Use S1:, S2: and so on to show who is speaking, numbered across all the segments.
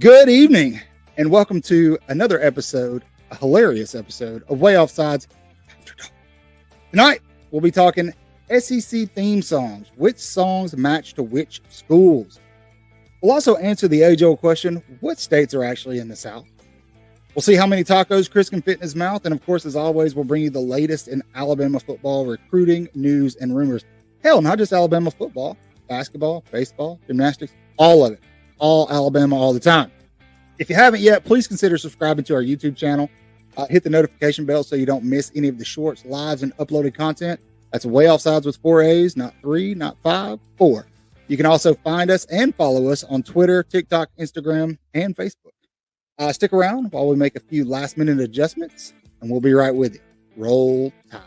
S1: Good evening, and welcome to another episode, a hilarious episode of Way Offsides After Dark. Tonight, we'll be talking SEC theme songs. Which songs match to which schools? We'll also answer the age-old question, what states are actually in the South? We'll see how many tacos Chris can fit in his mouth, and of course, as always, we'll bring you the latest in Alabama football recruiting, news, and rumors. Hell, not just Alabama football, basketball, baseball, gymnastics, all of it. All Alabama all the time. If you haven't yet, please consider subscribing to our YouTube channel. Hit the notification bell so you don't miss any of the shorts, lives, and uploaded content. That's Way Offsides with 4 A's, not 3, not 5, 4. You can also find us and follow us on Twitter, TikTok, Instagram, and Facebook. Stick around while we make a few last-minute adjustments, and we'll be right with you. Roll Tide.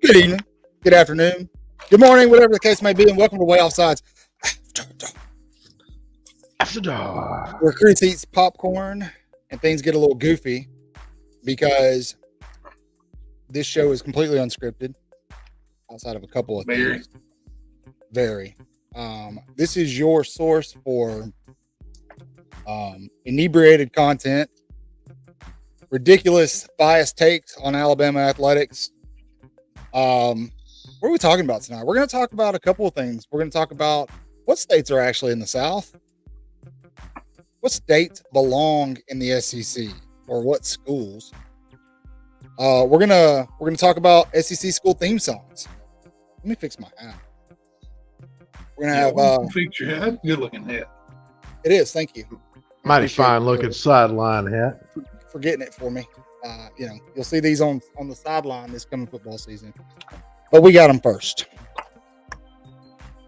S1: Good evening, good afternoon, good morning, whatever the case may be, and welcome to Way Offsides
S2: After Dark.
S1: where Chris eats popcorn and things get a little goofy because this show is completely unscripted outside of a couple of things. Very. This is your source for inebriated content, ridiculous biased takes on Alabama athletics. What are we talking about tonight? We're going to talk about a couple of things. We're going to talk about what states are actually in the South, what states belong in the SEC, or what schools. We're gonna talk about SEC school theme songs. Let me fix my hat. We're gonna have
S3: fix your hat. Good looking hat.
S1: It is. Thank you.
S2: Mighty fine looking sideline hat.
S1: For getting it for me. You'll see these on the sideline this coming football season. But we got them first.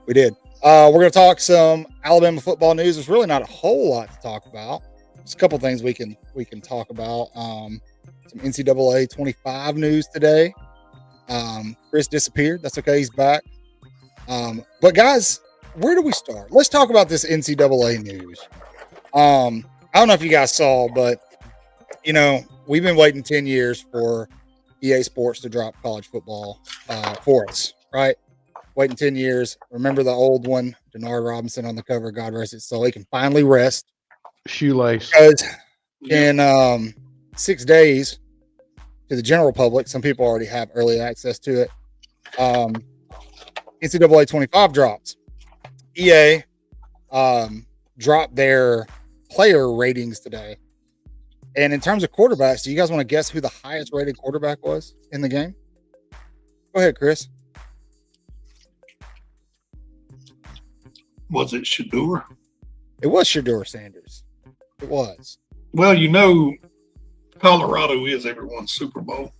S1: We did. We're going to talk some Alabama football news. There's really not a whole lot to talk about. There's a couple things we can talk about. Some NCAA 25 news today. Chris disappeared. That's okay. He's back. But guys, where do we start? Let's talk about this NCAA news. I don't know if you guys saw, but we've been waiting 10 years for EA Sports to drop college football for us, right? Waiting 10 years. Remember the old one, Denard Robinson on the cover, God rest his soul. He can finally rest.
S2: Shoelace.
S1: Because in 6 days to the general public, some people already have early access to it. NCAA 25 drops. EA dropped their player ratings today. And in terms of quarterbacks, do you guys want to guess who the highest rated quarterback was in the game? Go ahead, Chris.
S3: Was it Shador?
S1: It was Shador Sanders. It was.
S3: Well, Colorado is everyone's Super Bowl.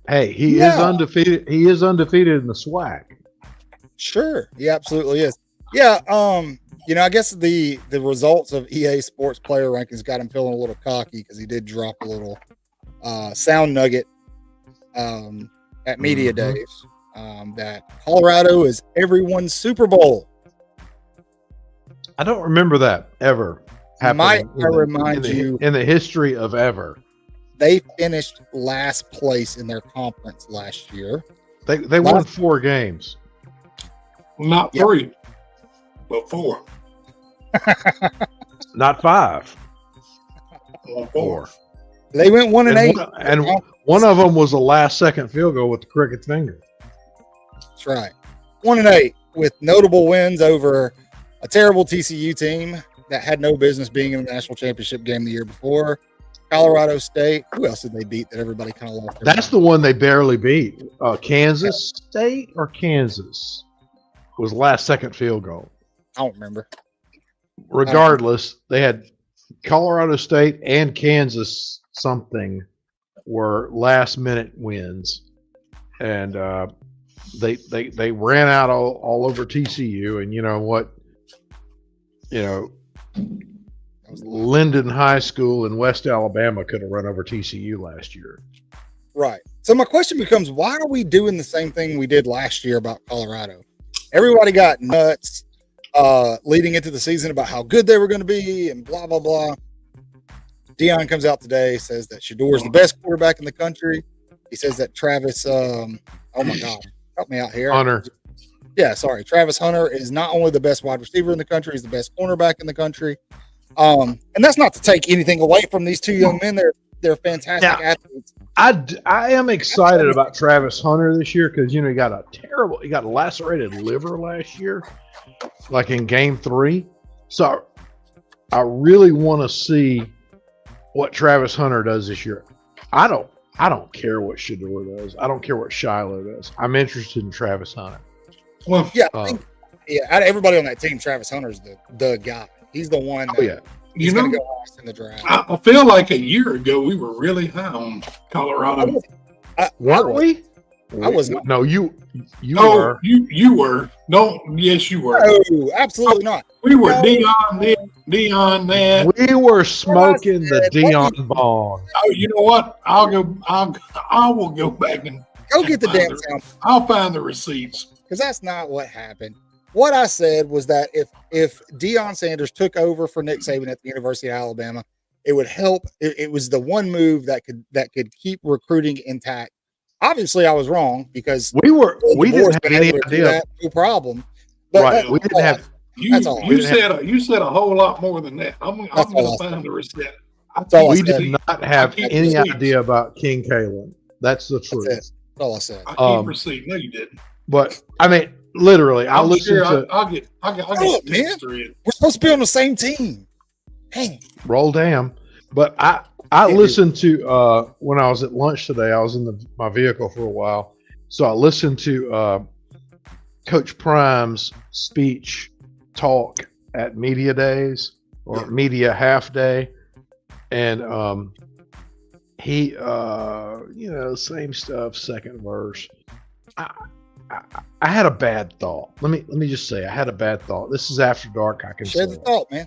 S2: Hey, he is undefeated. He is undefeated in the SWAC.
S1: Sure. He absolutely is. Yeah. I guess the results of EA Sports player rankings got him feeling a little cocky because he did drop a little sound nugget at media days that Colorado is everyone's Super Bowl.
S2: I don't remember that ever
S1: Might
S2: happening
S1: I remind you,
S2: in the history of ever.
S1: they finished last place in their conference last year.
S2: They won 4 games.
S3: Not 3, but 4.
S2: Not 5.
S3: Well, 4.
S1: They went 1-8.
S2: And one of them was a last-second field goal with the crooked finger.
S1: That's right. 1-8 with notable wins over a terrible TCU team that had no business being in the national championship game the year before. Colorado State. Who else did they beat that everybody kind of lost?
S2: That's the one they barely beat. Kansas State or Kansas was last-second field goal.
S1: I don't remember.
S2: Regardless, they had Colorado State and Kansas something were last-minute wins, and they ran out all over TCU. And you know what? You know, Linden High School in West Alabama could have run over TCU last year.
S1: Right. So my question becomes, why are we doing the same thing we did last year about Colorado? Everybody got nuts leading into the season about how good they were going to be and blah, blah, blah. Dion comes out today, says that Shador is the best quarterback in the country. He says that Travis, oh my God, help me out here.
S2: Hunter.
S1: Yeah, sorry. Travis Hunter is not only the best wide receiver in the country, he's the best cornerback in the country. And that's not to take anything away from these two young men. They're fantastic athletes.
S2: I am excited about Travis Hunter this year because, you know, he got a lacerated liver last year, like in game 3. So I really want to see what Travis Hunter does this year. I don't care what Shador does. I don't care what Shiloh does. I'm interested in Travis Hunter.
S3: Well,
S1: Yeah, out of everybody on that team, Travis Hunter's the guy. He's the one that he's going to go last in the draft.
S3: I feel like a year ago we were really high on Colorado.
S2: Weren't we?
S1: I was not.
S2: No, you
S3: Oh,
S2: were.
S3: you were. No, yes, you were.
S1: No, absolutely not.
S3: We were
S1: No.
S3: Dion this, Dion that.
S2: We were smoking the
S1: said,
S2: Dion bong.
S3: Oh, you know what? I will go back and
S1: Go get the damn sound,
S3: I'll find the receipts.
S1: because that's not what happened. What I said was that if Deion Sanders took over for Nick Saban at the University of Alabama, it would help. It was the one move that could keep recruiting intact. Obviously, I was wrong because
S2: We didn't have any idea.
S1: That, no problem. But
S2: Right, we didn't have.
S1: That's all.
S3: You said a whole lot more than that. I'm going to find the receipt.
S1: That's all I
S2: We
S1: said.
S2: did not have
S3: keep
S2: any
S3: receipts.
S2: idea about King Kalen. That's the truth.
S1: That's it. That's all I said.
S3: I keep receipt. No, you didn't.
S2: But I mean, literally, I
S3: I'm
S2: listened
S3: sure
S2: to
S3: I'll get
S1: Oh,
S3: the
S1: man.
S3: text thread.
S1: We're supposed to be on the same team. Dang.
S2: Roll Damn, but I listened to when I was at lunch today. I was in my vehicle for a while, so I listened to Coach Prime's speech talk at media days or media half day, and he same stuff, second verse. I had a bad thought. Let me just say I had a bad thought. This is after dark. I can
S1: Share
S2: say
S1: the
S2: it.
S1: thought, man.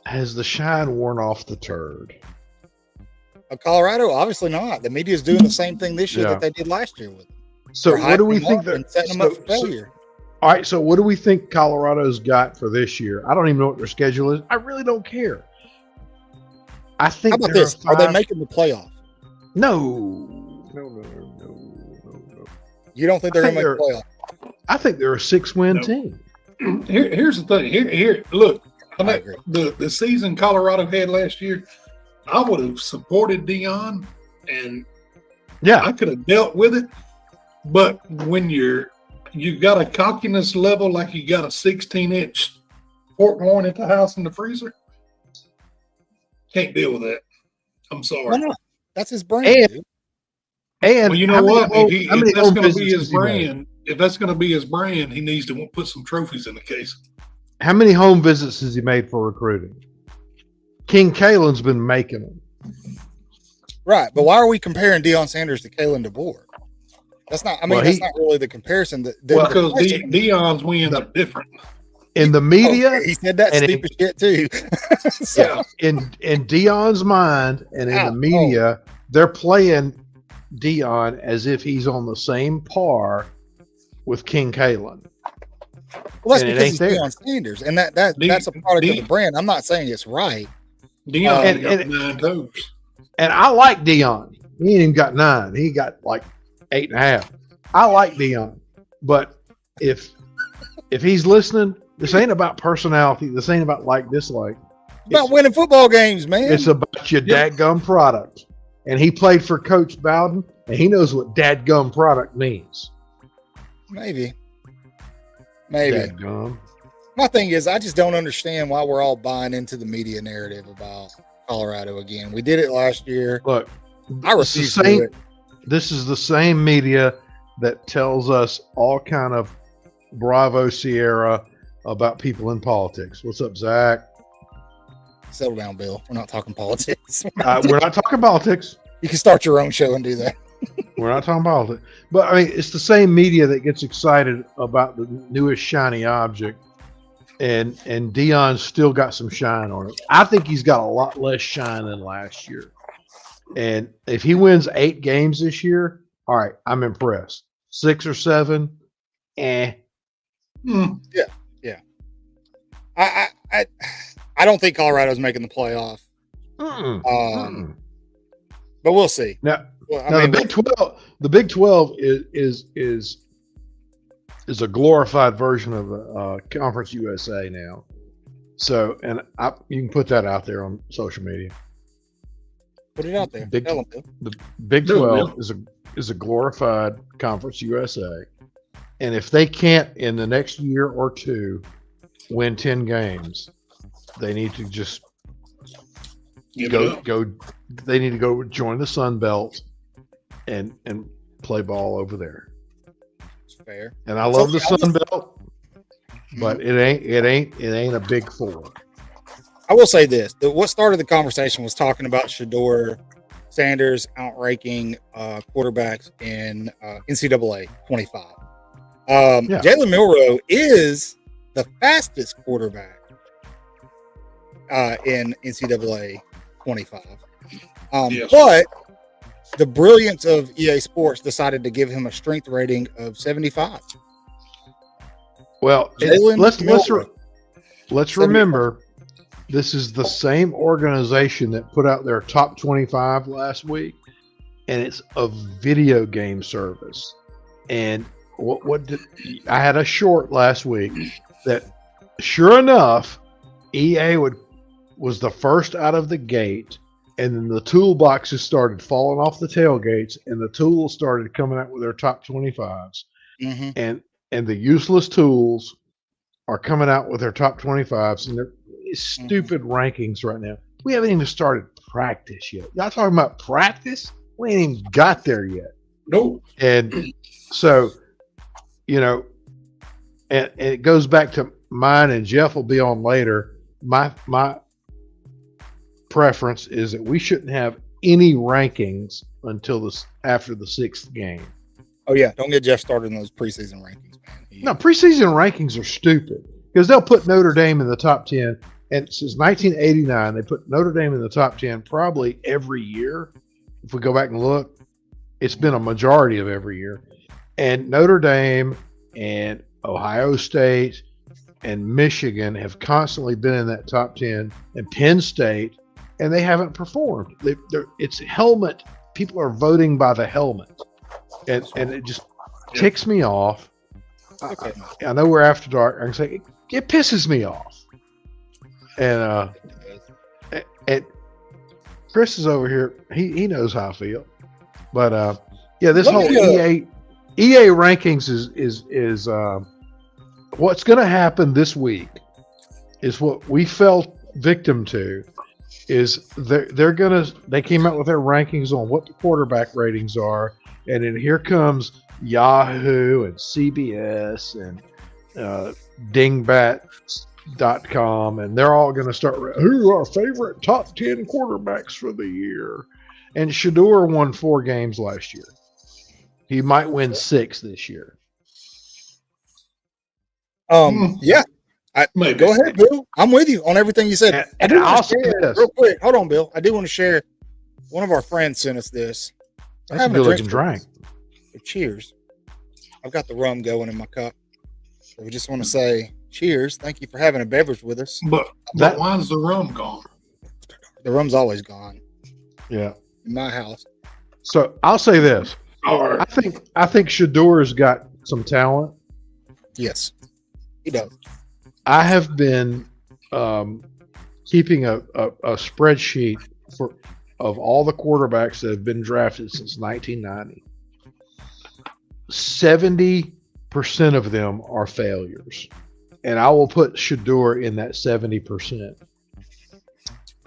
S2: Has the shine worn off the turd?
S1: Colorado, obviously not. The media is doing the same thing this year
S2: Yeah.
S1: that they did last year with them.
S2: So
S1: They're
S2: what do
S1: hyping
S2: we
S1: them
S2: think
S1: up
S2: that
S1: and setting them up for failure?
S2: all right, so what do we think Colorado's got for this year? I don't even know what their schedule is. I really don't care. I think
S1: How about
S2: there
S1: this?
S2: Are
S1: Are they
S2: 5
S1: making the playoff?
S2: No.
S1: You don't think they're going
S2: I
S1: to
S2: think
S1: make the playoff?
S2: I think they're a 6-win
S3: No.
S2: team.
S3: Here's the thing. Here, look.
S1: I agree.
S3: The season Colorado had last year, I would have supported Dion, and
S2: Yeah.
S3: I could have dealt with it. But when you got a cockiness level like you got a 16-inch pork loin at the house in the freezer, can't deal with that. I'm sorry.
S1: Why not? That's his brand.
S2: And-
S1: dude.
S2: And
S3: Well, you know
S2: how many
S3: what?
S2: home-
S3: If
S2: how many
S3: that's
S2: home
S3: going to be
S2: visits
S3: his
S2: has he made?
S3: brand, if that's going to be his brand, he needs to put some trophies in the case.
S2: How many home visits has he made for recruiting? King Kalen's been making them.
S1: Right. But why are we comparing Deion Sanders to Kalen DeBoer? That's not, I mean,
S2: Well,
S1: that's not really the comparison.
S3: Because Dion's wins are different.
S2: In the media,
S1: he said that
S2: and
S1: stupid shit too. So,
S3: Yeah.
S2: in Dion's mind and in the media, they're playing Dion as if he's on the same par with King Kalen.
S1: Well, that's
S2: And it
S1: because
S2: ain't
S1: he's
S2: there.
S1: Deion Sanders, and that's a product of the brand. I'm not saying it's right.
S3: Dion got
S2: and-
S3: 9 toes.
S2: And I like Dion. He ain't even got 9. He got like 8.5. I like Dion, but if he's listening, this ain't about personality. This ain't about like dislike.
S1: It's about winning football games, man.
S2: It's about your dadgum product. And he played for Coach Bowden, and he knows what dadgum product means.
S1: Maybe.
S2: Dadgum.
S1: My thing is, I just don't understand why we're all buying into the media narrative about Colorado again. We did it last year.
S2: Look,
S1: I refuse to do it.
S2: This is the same media that tells us all kind of Bravo Sierra about people in politics. What's up, Zach?
S1: Settle down, Bill. We're not talking politics.
S2: We're not talking politics.
S1: You can start your own show and do that.
S2: We're not talking politics. But I mean, it's the same media that gets excited about the newest shiny object. And Dion's still got some shine on it. I think he's got a lot less shine than last year. And if he wins 8 games this year, all right, I'm impressed. 6 or 7,
S1: Yeah. I don't think Colorado's making the playoff. But we'll see.
S2: Now the Big 12 is a glorified version of Conference USA now. So, and you can put that out there on social media.
S1: Put it out there. Tell them, Bill.
S2: The Big 12 is a glorified Conference USA, and if they can't in the next year or 2 win 10 games, they need to just go. They need to go join the Sun Belt and play ball over there.
S1: Fair.
S2: And I love the Sun Belt, but it ain't a Big 4.
S1: I will say this: what started the conversation was talking about Shedeur Sanders outranking quarterbacks in NCAA 25. Jalen Milroe is the fastest quarterback in NCAA 25. But the brilliance of EA Sports decided to give him a strength rating of 75.
S2: Well, let's remember, this is the same organization that put out their top 25 last week, and it's a video game service. And I had a short last week that, sure enough, EA was the first out of the gate, and then the toolboxes started falling off the tailgates, and the tools started coming out with their top 25s.
S1: Mm-hmm.
S2: And the useless tools are coming out with their top 25s, and they're stupid rankings right now. We haven't even started practice yet. Y'all talking about practice? We ain't even got there yet.
S3: Nope.
S2: And so, and it goes back to mine, and Jeff will be on later. My preference is that we shouldn't have any rankings until after the 6th game.
S1: Oh yeah, don't get Jeff started in those preseason rankings, man.
S2: No, preseason rankings are stupid because they'll put Notre Dame in the top 10, and since 1989 they put Notre Dame in the top 10 probably every year. If we go back and look, it's been a majority of every year. And Notre Dame and Ohio State and Michigan have constantly been in that top 10, and Penn State, and they haven't performed. It's helmet. People are voting by the helmet, and it just ticks me off.
S1: Okay.
S2: I know we're after dark. I can say it pisses me off. And Chris is over here. He knows how I feel. But this whole EA rankings is what's going to happen this week. Is what we fell victim to. Is they came out with their rankings on what the quarterback ratings are, and then here comes Yahoo and CBS and Dingbat.com, and they're all going to start, who are our favorite top 10 quarterbacks for the year? And Shedeur won 4 games last year. He might win 6 this year.
S1: Yeah. Go ahead, Bill. I'm with you on everything you said.
S2: And I'll say this
S1: real quick. Hold on, Bill. I do want to share. One of our friends sent us this.
S2: That's a good looking drink.
S1: Cheers. I've got the rum going in my cup. So we just want to say cheers. Thank you for having a beverage with us.
S3: But why's the rum gone?
S1: The rum's always gone
S2: Yeah.
S1: in my house.
S2: So I'll say this.
S3: All right.
S2: I think Shador's got some talent.
S1: Yes, he does.
S2: I have been keeping a spreadsheet of all the quarterbacks that have been drafted since 1990. 70% of them are failures, and I will put Shador in that 70%.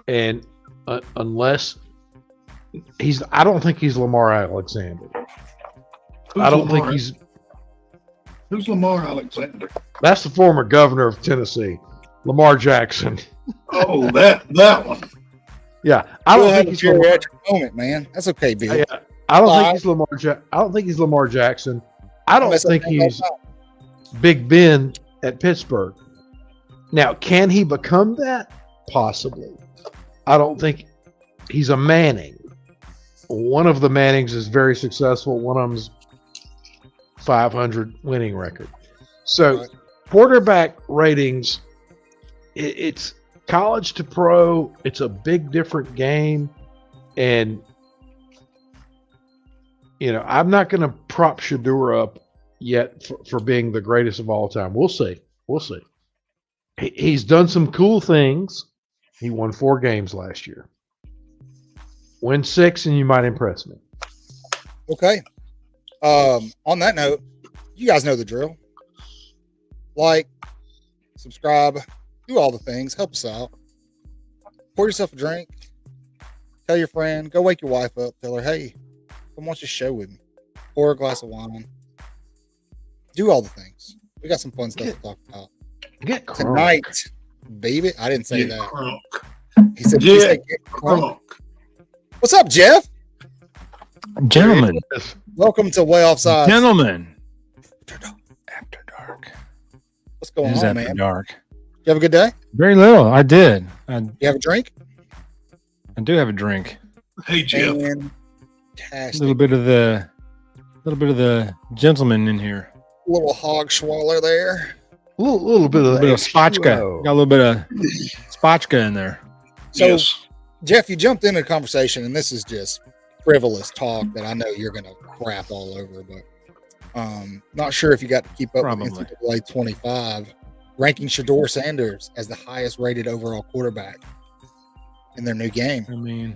S2: And unless I don't think he's Lamar Alexander.
S3: Who's Lamar Alexander?
S2: That's the former governor of Tennessee, Lamar Jackson.
S3: Oh, that one.
S2: Yeah, I don't think he's Lamar.
S1: Moment, man. That's okay, Bill.
S2: Yeah, I don't think he's Lamar. I don't think he's Lamar Jackson. I don't think he's Big Ben at Pittsburgh. Now, can he become that? Possibly. I don't think he's a Manning. One of the Mannings is very successful. One of them's 500 winning record. So, quarterback ratings, it's college to pro. It's a big different game. And, I'm not going to prop Shador up yet for being the greatest of all time. We'll see. He's done some cool things. He won 4 games last year. Win 6 and you might impress me.
S1: Okay. On that note, you guys know the drill. Like, subscribe, do all the things, help us out. Pour yourself a drink. Tell your friend, go wake your wife up, tell her, hey, come watch this show with me. Pour a glass of wine. Do all the things. We got some fun stuff to talk about.
S2: Get crunk.
S1: Tonight, baby. I didn't say that.
S3: Crunk.
S1: He said,
S3: Get
S1: crunk. What's up, Jeff?
S4: Gentlemen.
S1: Welcome to Way Offside.
S4: Gentlemen. After dark.
S1: What's going
S4: It is
S1: on,
S4: after
S1: man?
S4: dark.
S1: You have a good day?
S4: Very little. I did.
S1: You have a drink?
S4: I do have a drink.
S3: Hey, Jeff.
S4: A
S1: Fantastic.
S4: little bit of the gentleman in here.
S1: Little hog swallow there.
S2: A little bit of
S4: A little bit of spotchka.
S2: H2O.
S4: Got a little bit of spotchka in there.
S1: So,
S3: Yes.
S1: Jeff, you jumped into a conversation, and this is just frivolous talk that I know you're going to crap all over, but not sure if you got to keep up
S4: Probably.
S1: with NCAA 25, ranking Shador Sanders as the highest rated overall quarterback in their new game.
S4: I mean,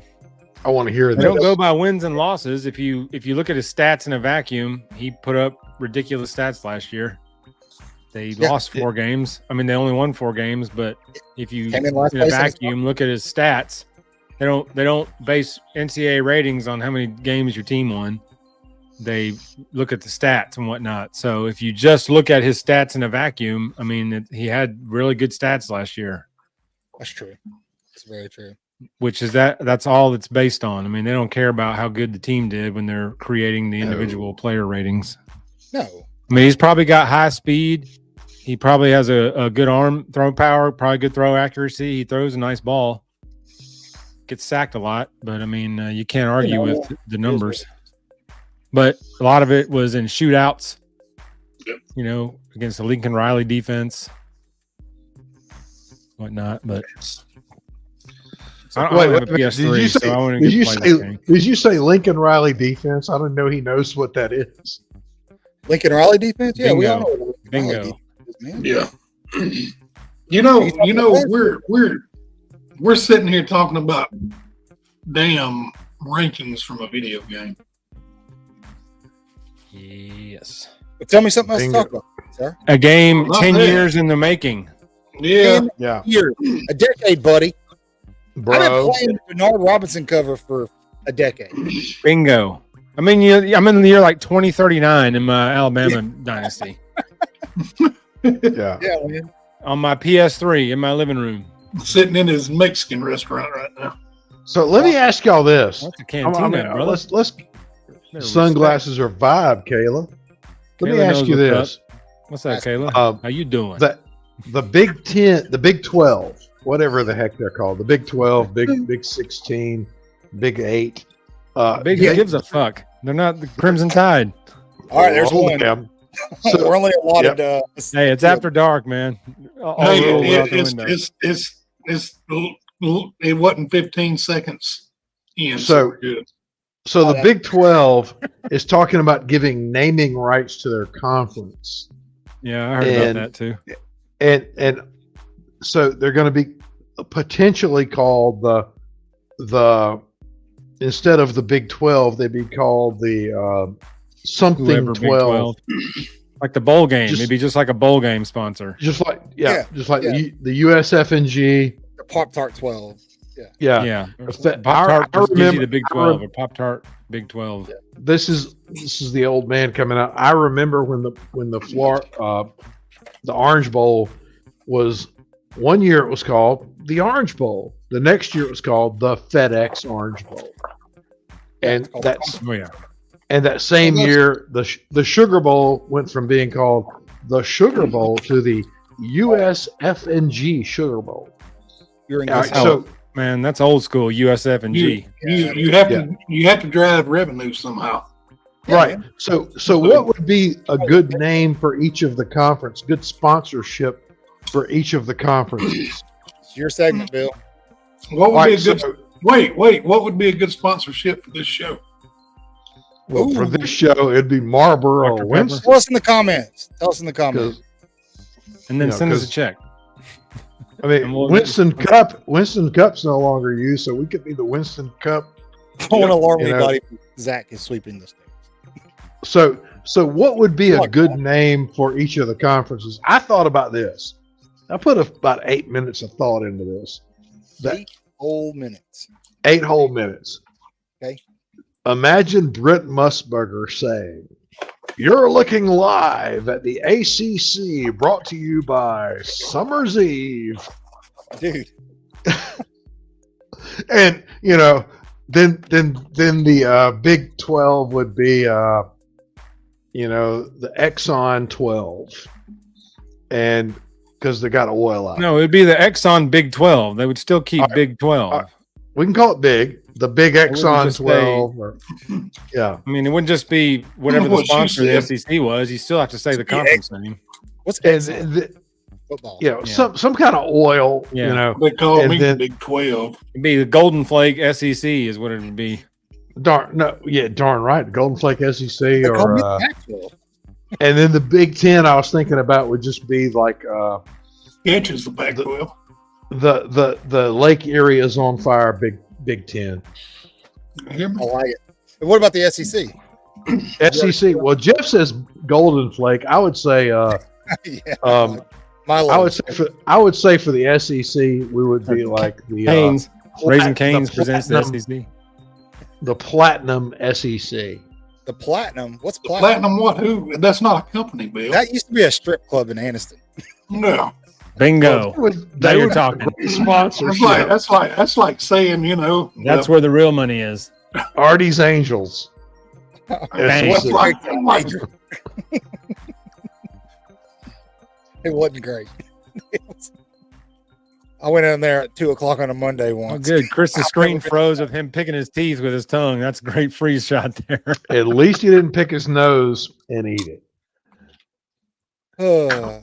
S2: I want to hear
S4: they don't
S2: this.
S4: go by wins and losses. If you look at his stats in a vacuum, he put up ridiculous stats last year. They lost 4 games. I mean, they only won 4 games, but if you
S1: Came in last
S4: in a
S1: place in his
S4: vacuum look at his stats, they don't base NCAA ratings on how many games your team won. They look at the stats and whatnot. So if you just look at his stats in a vacuum, I mean, he had really good stats last year.
S1: That's true. That's very true.
S4: Which is that's all it's based on. I mean, they don't care about how good the team did when they're creating the individual player ratings.
S1: No.
S4: I mean, he's probably got high speed. He probably has a good arm throw power, probably good throw accuracy. He throws a nice ball. Gets sacked a lot, but I mean, you can't argue with the numbers. But a lot of it was in shootouts, against the Lincoln Riley defense, whatnot. But I don't have a PS3, so I want to play this game.
S2: Did you say Lincoln Riley defense? I don't know. He knows what that is.
S1: Lincoln Riley defense? Yeah, we all
S4: Bingo.
S1: know what Lincoln
S4: Bingo.
S1: Riley defense is, man.
S3: Yeah. We're sitting here talking about damn rankings from a video game.
S4: Yes.
S1: But tell me something else to
S2: Bingo.
S1: talk about, sir.
S4: A game
S3: Not
S4: 10
S3: bad.
S4: years in the making.
S3: Yeah.
S2: Yeah,
S1: Year, a decade, buddy. I've been
S2: bro.
S1: playing the Bernard Robinson cover for a decade.
S4: Bingo. I mean, I'm in the year like 2039 in my Alabama dynasty
S2: Yeah.
S1: Yeah, man.
S4: on my PS3 in my living room.
S3: Sitting in his Mexican restaurant right now.
S2: So let me ask y'all this.
S4: That's a cantina, brother.
S2: Let's
S4: Better
S2: sunglasses are vibe, Kayla. Let me
S4: Kayla
S2: ask
S4: knows
S2: you
S4: what's
S2: this:
S4: What's that, Kayla? How you doing?
S2: the Big 10, the Big 12, whatever the heck they're called, the Big 12, Big 16, Big 8.
S4: Big gives a fuck. They're not the Crimson Tide.
S1: All right, there's
S2: all
S1: one.
S2: of them. So-
S1: We're only allotted.
S4: Hey, it's after dark, man. All
S3: Hey,
S4: rules out the window.
S3: it wasn't 15 seconds in, so
S2: So-
S3: we're good.
S2: So the
S1: that-
S2: Big 12 is talking about giving naming rights to their conference.
S4: Yeah, I heard
S2: And-
S4: about that too.
S2: And so they're going to be potentially called the instead of the Big 12, they'd be called the something
S4: Whoever Big
S2: 12.
S4: Like the bowl game.
S2: Just-
S4: Maybe just like a bowl game sponsor.
S2: Just like
S1: Yeah,
S2: just like
S1: yeah.
S2: the USF&G.
S1: The Pop Tart 12.
S2: Yeah.
S4: Yeah.
S2: Effect-
S4: Pop-Tart
S2: I
S4: just gives you
S2: remember-
S4: the Big 12 or Pop-Tart Big 12.
S2: This is the old man coming out. I remember when the Orange Bowl was one year it was called the Orange Bowl. The next year it was called the FedEx Orange Bowl. And
S1: it's called-
S2: that's
S4: Oh, yeah.
S2: and that same
S1: Well, that's-
S2: year the Sugar Bowl went from being called the Sugar Bowl to the USF&G Sugar Bowl.
S1: You're in
S2: All
S1: good
S2: right, so
S4: Man, that's old school USF and G.
S3: You have to drive revenue somehow.
S2: right. So what would be a good name for each of the conference? Good sponsorship for each of the conferences.
S1: It's your segment, Bill.
S3: What would
S2: All
S3: be
S2: right,
S3: a good
S2: so-
S3: wait? What would be a good sponsorship for this show?
S2: Well, for this show, it'd be Marlboro
S4: Dr.
S2: or
S4: Pepper.
S2: Winston.
S1: Tell us in the comments. Tell us in the comments.
S2: 'Cause,
S4: And then
S2: You know,
S4: send us a
S2: 'cause-
S4: check.
S2: I mean,
S4: And we'll-
S2: Winston Cup's no longer used, so we could be the Winston Cup.
S1: I don't want to alarm
S2: You know.
S1: anybody. Zach is sweeping the stage.
S2: So what would be a
S1: Like
S2: good
S1: that.
S2: name for each of the conferences? I thought about this. I put about 8 minutes of thought into this. That
S1: 8 whole minutes.
S2: 8 whole minutes.
S1: Okay.
S2: Imagine Brent Musburger saying, "You're looking live at the ACC, brought to you by Summer's Eve,"
S1: Dude,
S2: and then the Big 12 would be the Exxon 12, and because they got oil out.
S4: No, it'd be the Exxon Big 12. They would still keep
S2: All right.
S4: Big 12.
S2: All right. We can call it big, the Big
S4: wouldn't
S2: Exxon
S4: just
S2: 12. Yeah.
S4: I mean, it wouldn't just be whatever the
S3: What you
S4: sponsor of the
S3: said.
S4: SEC was. You still have to say the conference name.
S1: what's
S2: And
S1: Exxon? Football?
S4: Yeah.
S2: some kind of oil,
S4: Yeah.
S3: They call
S2: And
S3: me
S2: then-
S3: Big 12.
S4: It'd be the Golden Flake SEC is what it would be.
S2: darn right, Golden Flake SEC,
S1: They call me
S2: or
S1: Pac-12.
S2: and then the Big 10 I was thinking about would just be like
S3: Inches the Pac 12.
S2: the Lake Erie is on fire Big 10.
S3: Hear me?
S1: I like it. And what about the SEC?
S2: SEC, well, Jeff says Golden Flake. I would say
S1: Yeah, my
S2: I would say for the SEC we would be like the
S4: Canes. Raising Canes
S2: the
S4: presents the
S2: platinum-
S4: SEC.
S2: the Platinum SEC.
S1: the Platinum. What's Platinum?
S3: Platinum what? Who? That's not a company, Bill.
S1: That used to be a strip club in Anniston.
S3: No.
S4: Bingo.
S2: They would
S4: Now you're
S2: have
S4: talking.
S2: a great sponsorship.
S3: That's like saying,
S4: That's where the real money is.
S2: Artie's Angels.
S4: Dang.
S2: SEC.
S1: It wasn't great. I went in there at 2:00 on a Monday
S4: Oh,
S1: once.
S4: good. Chris's screen froze of him picking his teeth with his tongue. That's a great freeze shot there.
S2: At least he didn't pick his nose and eat it. Oh.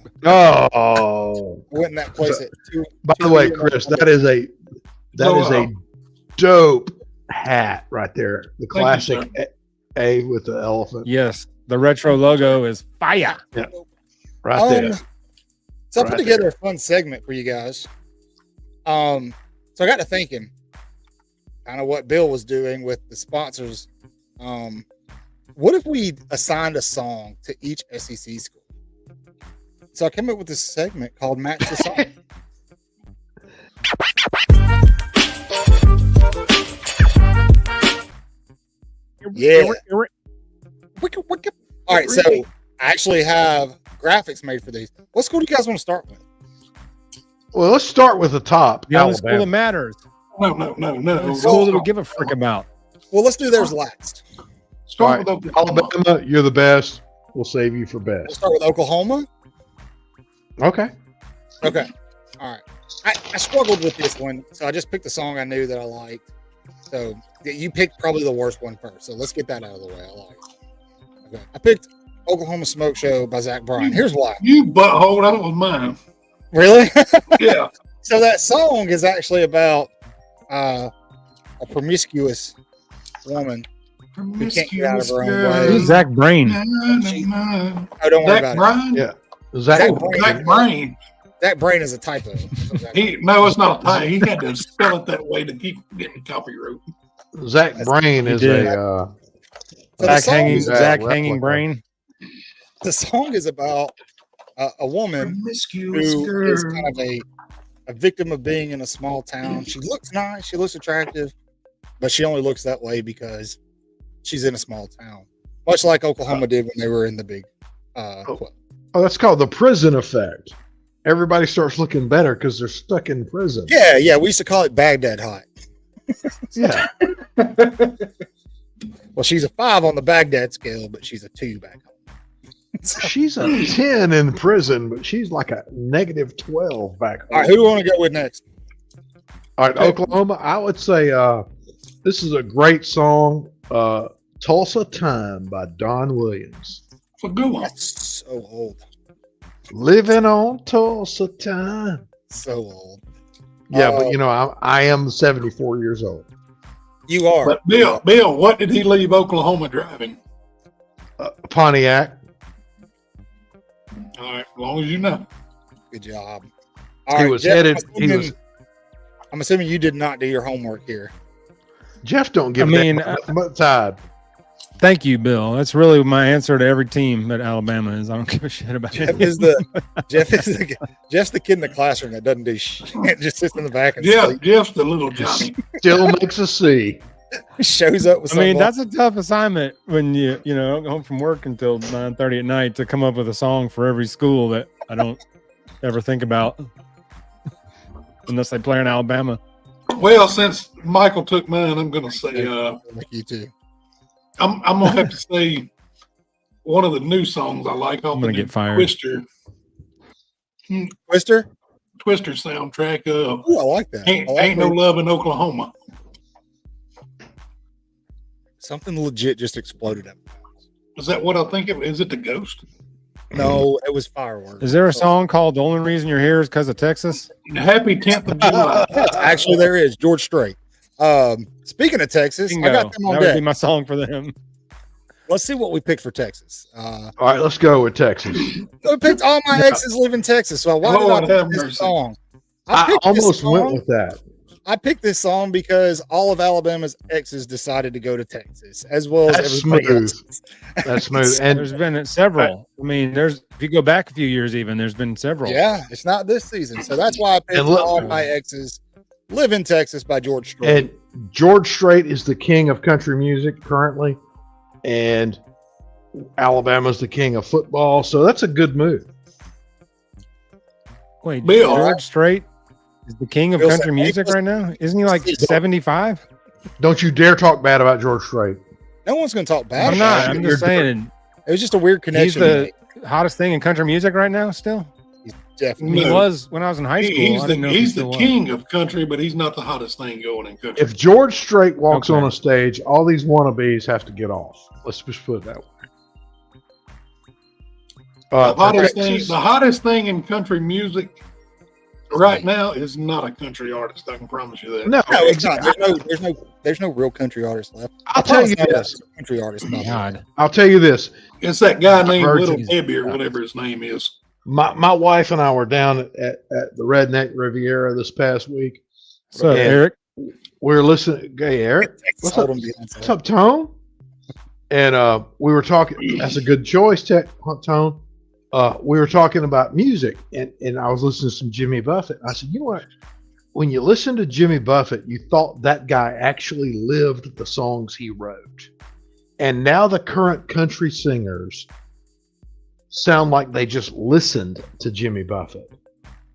S1: Went in that place at 2.
S2: By the way, Chris, that is a dope hat right there. The
S3: Thank you,
S2: classic A with the elephant
S4: Yes, the retro logo is fire.
S2: right there.
S1: So I
S2: Right
S1: put together a fun segment for you guys. So I got to thinking, kind of what Bill was doing with the sponsors. What if we assigned a song to each SEC school? So I came up with this segment called Match the Song. Yeah. All right, so I actually have graphics made for these. What school do you guys want to start with?
S2: Well, let's start with the top.
S4: The only school that
S2: Alabama.
S4: matters.
S3: No.
S4: The school that we give a frick about.
S1: Well, let's do theirs last.
S3: Start
S2: All
S3: with
S2: right,
S3: Oklahoma.
S2: Alabama, you're the best. We'll save you for
S1: We'll
S2: best.
S1: start with Oklahoma.
S2: Okay.
S1: Okay. All right. I struggled with this one, so I just picked a song I knew that I liked. So you picked probably the worst one first. So let's get that out of the way. I like it. Okay. I picked Oklahoma Smoke Show by Zach Bryan. Here's why.
S3: You butthole, that was mine.
S1: Really?
S3: Yeah.
S1: So that song is actually about a promiscuous woman who can't get out of her own way.
S4: Who's Zach Brain?
S1: Oh, don't worry
S3: Zach
S1: about
S3: Bryan?
S2: Yeah.
S1: Zach
S3: Bryan.
S1: it. That brain is a typo.
S3: No, it's not a typo. He had to spell it that way to keep getting copyright.
S2: Zach Brain is
S4: did.
S2: a
S4: Zach hanging
S2: replica.
S4: brain.
S1: The song is about a woman
S3: Promiscuous
S1: who
S3: girl.
S1: is kind of a victim of being in a small town. She looks nice, she looks attractive, but she only looks that way because she's in a small town. Much like Oklahoma did when they were in the big club.
S2: Oh, that's called the prison effect. Everybody starts looking better because they're stuck in prison.
S1: Yeah. We used to call it Baghdad hot.
S2: Yeah.
S1: Well, she's a 5 on the Baghdad scale, but she's a 2 back home.
S2: She's a 10 in prison, but she's like a -12 back home.
S1: All right, who do we want to go with next?
S2: All right, Oklahoma. I would say this is a great song. Tulsa Time by Don Williams.
S3: It's a good one.
S1: That's so old.
S2: Living on Tulsa Time.
S1: So old.
S2: Yeah, but you know, I am 74 years old.
S1: You are.
S3: But Bill, what did he leave Oklahoma driving?
S2: Pontiac.
S3: All right, as long as you know.
S1: Good job.
S2: He was
S1: Jeff,
S2: headed.
S1: I'm assuming you did not do your homework here.
S2: Jeff don't give
S4: I mean,
S2: a damn about Tide.
S4: Thank you, Bill. That's really my answer to every team at Alabama is I don't give a shit about
S1: Jeff
S4: it.
S1: is Jeff's the kid in the classroom that doesn't do shit. Just sits in the back and
S3: Jeff's the little Johnny.
S2: Still makes a C.
S1: shows up with
S4: I mean,
S1: something.
S4: that's a tough assignment when you don't go home from work until 9:30 at night to come up with a song for every school that I don't ever think about unless they play in Alabama.
S3: Well, since Michael took mine, I'm going to say
S1: like you too.
S3: I'm going to have to say one of the new songs I like off
S4: I'm
S3: the
S4: gonna
S3: new
S4: get fired.
S1: Twister?
S3: Twister soundtrack.
S1: Oh, I like that.
S3: Ain't no love in Oklahoma.
S1: Something legit just exploded at me.
S3: Is that what I think it is? It the Ghost?
S1: No, it was fireworks.
S4: Is there a song called "The Only Reason You're Here Is Because of Texas"?
S3: Happy 10th of July.
S1: Actually, there is George Strait. Speaking of Texas,
S4: Bingo.
S1: I got them on
S4: That would be
S1: deck.
S4: my song for them.
S1: Let's see what we picked for Texas.
S2: All right, let's go with Texas.
S1: I picked all my exes live in Texas, so why
S3: Lord
S1: did I
S3: have
S1: pick this
S3: mercy.
S1: song?
S2: I
S1: picked this
S2: almost went
S1: song-
S2: with that.
S1: I picked this song because all of Alabama's exes decided to go to Texas, as well as
S2: That's
S1: everybody
S2: smooth.
S1: else.
S2: That's smooth. And
S4: There's been several. I mean, if you go back a few years, even there's been several.
S1: Yeah, it's not this season, so that's why I picked
S2: And look-
S1: all my exes live in Texas by George Strait.
S2: and George Strait is the king of country music currently, and Alabama's the king of football. So that's a good move.
S4: Wait,
S3: Bill.
S4: George Strait is the king of
S1: Bill
S4: country
S1: said-
S4: music right now? Isn't he like 75?
S2: Don't you dare talk bad about George Strait.
S1: No one's going to talk bad.
S4: I'm
S1: about
S4: not.
S1: it.
S4: I'm just saying
S1: It was just a weird
S4: he's
S1: connection.
S4: the hottest thing in country music right now. Still,
S1: Definitely.
S4: he was when I was in high school.
S3: He's
S4: I
S3: the,
S4: didn't know if he
S3: he's the
S4: still was.
S3: king of country, but he's not the hottest thing going in country.
S2: If George Strait walks
S4: Okay.
S2: on a stage, all these wannabes have to get off. Let's just put it that way.
S3: The hottest thing in country music right now is not a country artist. I can promise you that.
S2: No,
S1: No, it's not. There's no real country artist left.
S2: I'll tell you this.
S1: Country artist. by the way.
S4: God,
S2: I'll tell you this.
S3: It's that guy named
S2: Virgin.
S3: Little Debbie or whatever his name is.
S2: My wife and I were down at the Redneck Riviera this past week.
S4: so
S2: Yeah.
S4: Eric,
S2: We were listening. Hey, Eric. What's
S1: Hold
S2: up?
S1: on, Beyonce.
S2: What's up, Tone? And we were talking. That's a good choice, Tone. We were talking about music, and I was listening to some Jimmy Buffett. I said, you know what? When you listen to Jimmy Buffett, you thought that guy actually lived the songs he wrote. And now the current country singers sound like they just listened to Jimmy Buffett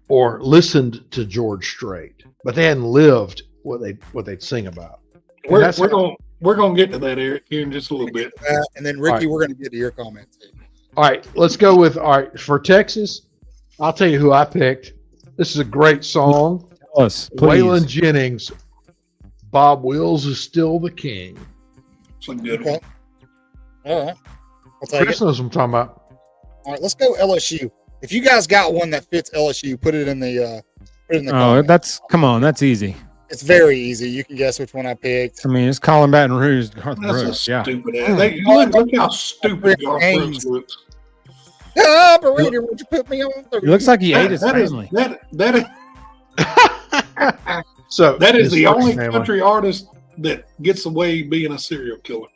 S2: or listened to George Strait, but they hadn't lived what they'd sing about. And
S3: We're
S2: that's how-
S3: gonna get to that, Eric, here in just a little bit.
S1: And then Ricky,
S2: All right.
S1: we're going to get to your comment too.
S2: All right, let's go with for Texas. I'll tell you who I picked. This is a great song.
S4: tell us, please.
S2: Waylon Jennings. Bob Wills is still the king.
S3: It's a good
S1: Okay.
S3: one.
S1: All right. I'll take
S2: Chris
S1: it.
S2: knows what I'm talking about.
S1: All right, let's go LSU. If you guys got one that fits LSU, put it in the
S4: Oh,
S1: comments.
S4: come on, that's easy.
S1: It's very easy. You can guess which one I picked.
S4: I mean, it's Colin Baton Rouge, Garth
S3: That's
S4: Brooks.
S3: a
S4: Yeah.
S3: stupid ass. Look how stupid Garth Brooks looks.
S1: Operator, would you put me on?
S4: He looks like he ate his family.
S2: So
S3: That is the only
S2: family.
S3: country artist that gets away being a serial killer.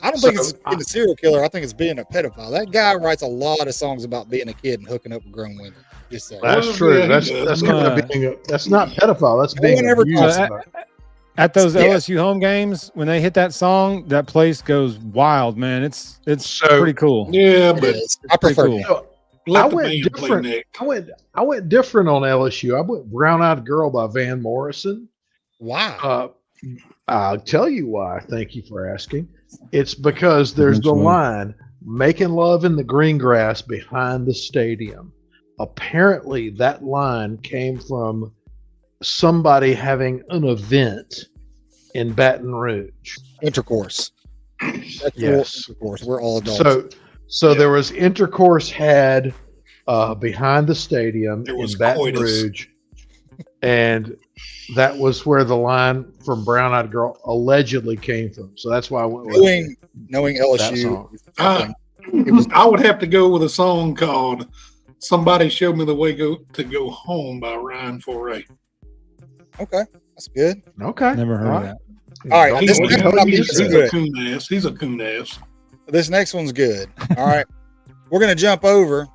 S1: I don't think it's being a serial killer. I think it's being a pedophile. That guy writes a lot of songs about being a kid and hooking up with grown women. Just saying.
S2: That's
S3: Well,
S2: true.
S3: yeah, he
S2: that's
S3: does.
S2: that's kind of being that's not pedophile. That's being
S1: one ever
S2: abusive.
S4: At those
S1: Yeah.
S4: LSU home games, when they hit that song, that place goes wild, man. It's
S2: So-
S4: pretty cool.
S3: Yeah,
S1: It
S3: but
S1: is. I prefer
S4: cool.
S1: it.
S2: So,
S3: let
S2: I
S3: the
S2: went
S3: band
S2: different.
S3: play next.
S2: I went different on LSU. I went "Brown Eyed Girl" by Van Morrison.
S1: Wow.
S2: I'll tell you why. Thank you for asking. It's because there's the
S4: Eventually.
S2: line "Making love in the green grass behind the stadium." Apparently, that line came from somebody having an event in Baton Rouge.
S1: Intercourse. That's
S2: Yes.
S1: intercourse. We're all adults.
S2: So there was intercourse had behind the stadium
S3: There
S2: in
S3: was
S2: Baton
S3: coitus.
S2: Rouge, and that was where the line from "Brown Eyed Girl" allegedly came from. So that's why I went with
S1: knowing
S2: that
S1: LSU,
S2: song.
S3: I would have to go with a song called "Somebody Showed Me the Way to Go Home" by Ryan Foray.
S1: okay, that's good.
S2: Okay,
S4: Never heard of that.
S1: All right, this
S2: Don't-
S1: next
S2: don't-
S1: one
S2: you
S1: is
S3: He's
S2: said-
S1: good.
S3: a coon ass. He's a coon ass.
S1: This next one's good. All right, we're gonna jump over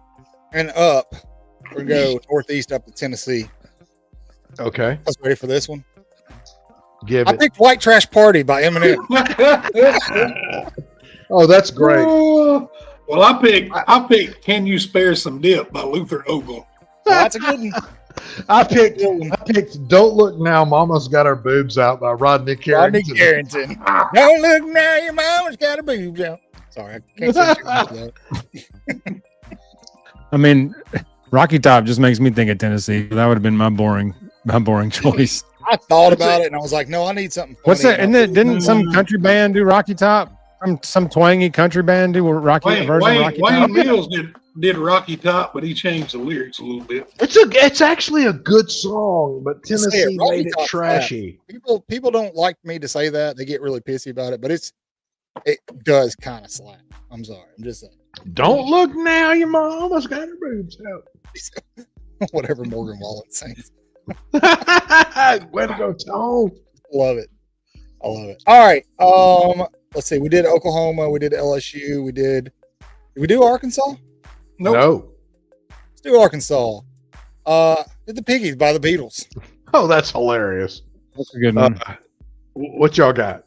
S1: and up. We're gonna go northeast up to Tennessee.
S2: Okay,
S1: Let's ready for this one.
S2: give
S1: I
S2: it.
S1: picked "White Trash Party" by Eminem.
S2: Oh, that's great.
S3: Well, I picked "Can You Spare Some Dip" by Luther Ogle.
S1: That's a good one.
S2: I picked "Don't Look Now, Mama's Got Her Boobs Out" by Rodney
S1: Rodney
S2: Carrington.
S1: Carrington. Don't look now, your mama's got a boobs out. Sorry, I can't say too much of that.
S4: I mean, Rocky Top just makes me think of Tennessee. That would have been my boring choice.
S1: I thought about it and I was like, no, I need something.
S4: What's
S1: funny.
S4: that? Didn't some country band do Rocky Top? Some twangy country band do a version of Rocky Top?
S3: Wayne Mills did Rocky Top, but he changed the lyrics a little bit.
S2: It's actually a good song, but
S1: Say it,
S2: Tennessee
S1: Rocky
S2: made it
S1: Top's
S2: trashy.
S1: People don't like me to say that. They get really pissy about it, but it does kind of slap. I'm sorry. I'm just saying.
S2: Don't look now, your mama's got her boobs out.
S1: Whatever Morgan Wallen sings.
S2: Way to go, Tone.
S1: Love it. I love it. All right. Let's see. We did Oklahoma. We did LSU. Did we do Arkansas?
S3: Nope.
S2: No.
S1: Let's do Arkansas. Did the Piggies by the Beatles.
S2: Oh, that's hilarious.
S4: That's a good one.
S2: What y'all got?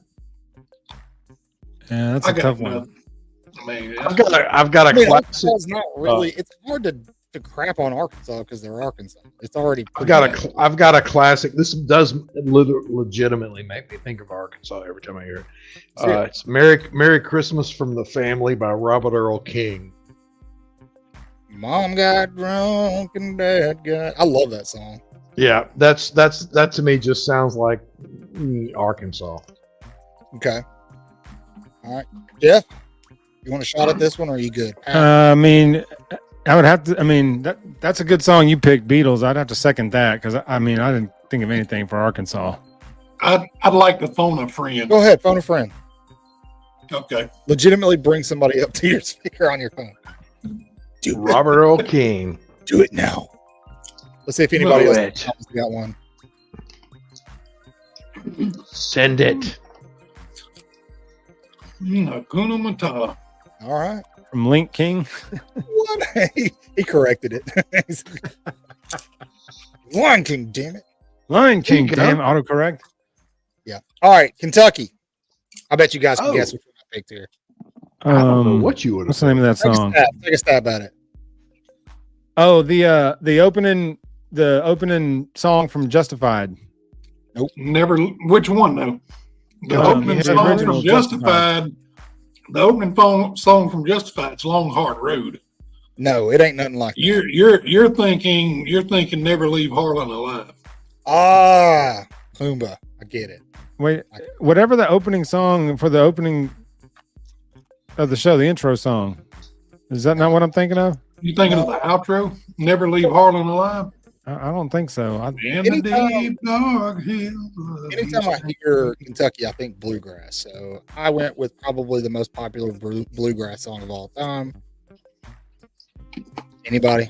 S4: Yeah, that's
S3: I
S4: a
S3: got
S4: tough one.
S3: nothing. I mean,
S2: I've got a classic.
S1: Arkansas's not really. It's hard to crap on Arkansas because they're Arkansas. It's already.
S2: I've got a classic. This does legitimately make me think of Arkansas every time I hear it. It's "Merry Christmas from the Family" by Robert Earl King.
S1: Mom got drunk and Dad got. I love that song.
S2: Yeah, that to me just sounds like Arkansas.
S1: Okay. All right, Jeff. You want a shot at this one, or are you good?
S4: I mean, I would have to. I mean, that's a good song you picked, Beatles. I'd have to second that because I mean, I didn't think of anything for Arkansas.
S3: I'd like to phone a friend.
S1: Go ahead, phone a friend.
S3: Okay.
S1: Legitimately bring somebody up to your speaker on your phone. Do it.
S2: Robert Earl King.
S1: Do it now. Let's see if anybody
S2: Do
S1: else
S2: it.
S1: got one.
S2: Send it.
S3: Hakuna Matata.
S1: All right.
S4: From Link King.
S1: What? He corrected it. Lion King, damn it.
S4: Lion King,
S2: There you go.
S4: damn, autocorrect.
S1: Yeah. All right, Kentucky. I bet you guys can
S2: Oh.
S1: guess which one I picked here.
S2: I don't know what you would
S4: What's
S2: have.
S4: the name of that song?
S1: Take a stab at it.
S4: Oh, the opening song from Justified.
S3: Never. Which one though? The
S4: Um,
S3: opening
S4: yeah,
S3: song
S4: original
S3: from Justified. The opening song from Justified. It's "Long Hard Road."
S1: No, it ain't nothing like that.
S3: You're thinking "Never Leave Harlan Alive."
S1: Ah, Pumbaa. I get it.
S4: Wait, whatever the opening song for the opening. of the show, the intro song. Is that not what I'm thinking of?
S3: You thinking of the outro? Never leave Harlan alive.
S4: I don't think so.
S3: In the deep dark hills.
S1: Anytime I hear Kentucky, I think bluegrass. So I went with probably the most popular bluegrass song of all time. Anybody?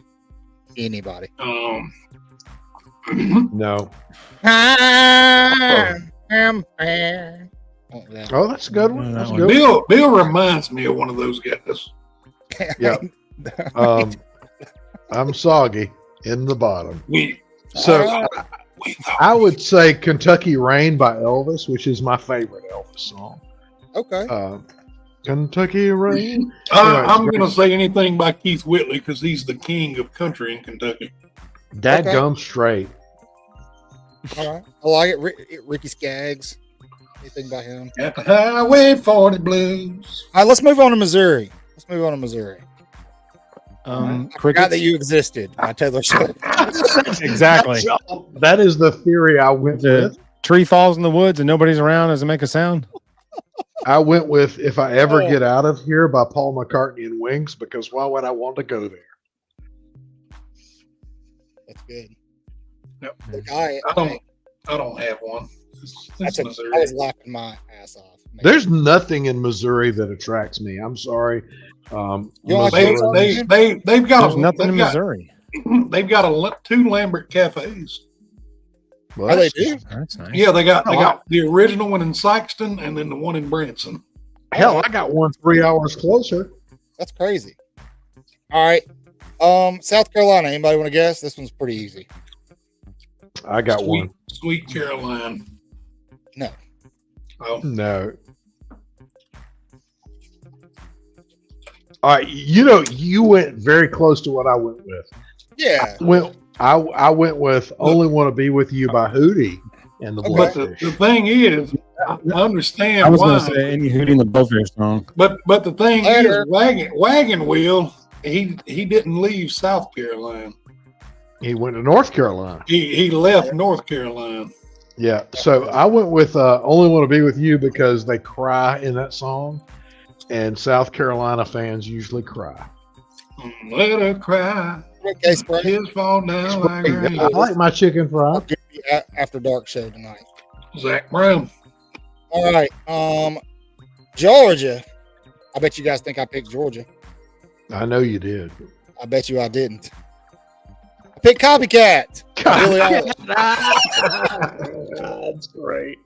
S2: No.
S1: I am
S2: Oh, that's a good one. That's a good one.
S3: Bill reminds me of one of those guys.
S2: Yeah. I'm soggy in the bottom.
S3: We
S2: So I would say Kentucky Rain by Elvis, which is my favorite Elvis song.
S1: Okay.
S2: Kentucky Rain.
S3: I'm going to say anything by Keith Whitley because he's the king of country in Kentucky.
S2: Dadgum straight.
S1: All right. I like it. Ricky Skaggs. Anything by him?
S3: At the Highway 40 Blues.
S1: All right, let's move on to Missouri.
S4: Crickets.
S1: Forgot that you existed. I Taylor Swift.
S4: Exactly.
S2: That is the theory I went with.
S4: Tree falls in the woods and nobody's around. Does it make a sound?
S2: I went with If I Ever Get Out of Here by Paul McCartney and Wings, because why would I want to go there?
S1: That's good.
S3: Yep.
S1: Look,
S3: I don't have one.
S1: I was laughing my ass off.
S2: There's nothing in Missouri that attracts me. I'm sorry.
S3: They've got
S4: There's nothing in Missouri.
S3: They've got 2 Lambert cafes.
S2: Well,
S1: Oh, they do?
S4: That's nice.
S3: Yeah, they got the original one in Sykeston and then the one in Branson.
S2: Hell, I got one 3 hours closer.
S1: That's crazy. All right. South Carolina. Anybody want to guess? This one's pretty easy.
S2: I got one.
S3: Sweet Caroline.
S1: No.
S3: Oh.
S2: No. All right, you went very close to what I went with.
S1: Yeah.
S2: I went with Only Want to Be With You by Hootie and the
S3: But
S2: Blowfish.
S3: the thing is, I understand
S4: I was
S3: why.
S4: going to say any Hootie and the Blowfish song.
S3: But the thing
S1: Later.
S3: is, Wagon Wheel, he didn't leave South Carolina.
S2: He went to North Carolina.
S3: He left North Carolina.
S2: Yeah, so I went with Only Want to Be With You because they cry in that song, and South Carolina fans usually cry.
S3: Let her cry.
S1: Okay, Spring.
S3: Tears fall down like
S2: I
S3: rain.
S2: like my chicken fry.
S1: I'll give you after dark show tonight.
S3: Zach Brown.
S1: All right. Georgia. I bet you guys think I picked Georgia.
S2: I know you did.
S1: I bet you I didn't. I picked Copycat. Billie Eilish.
S2: That's great.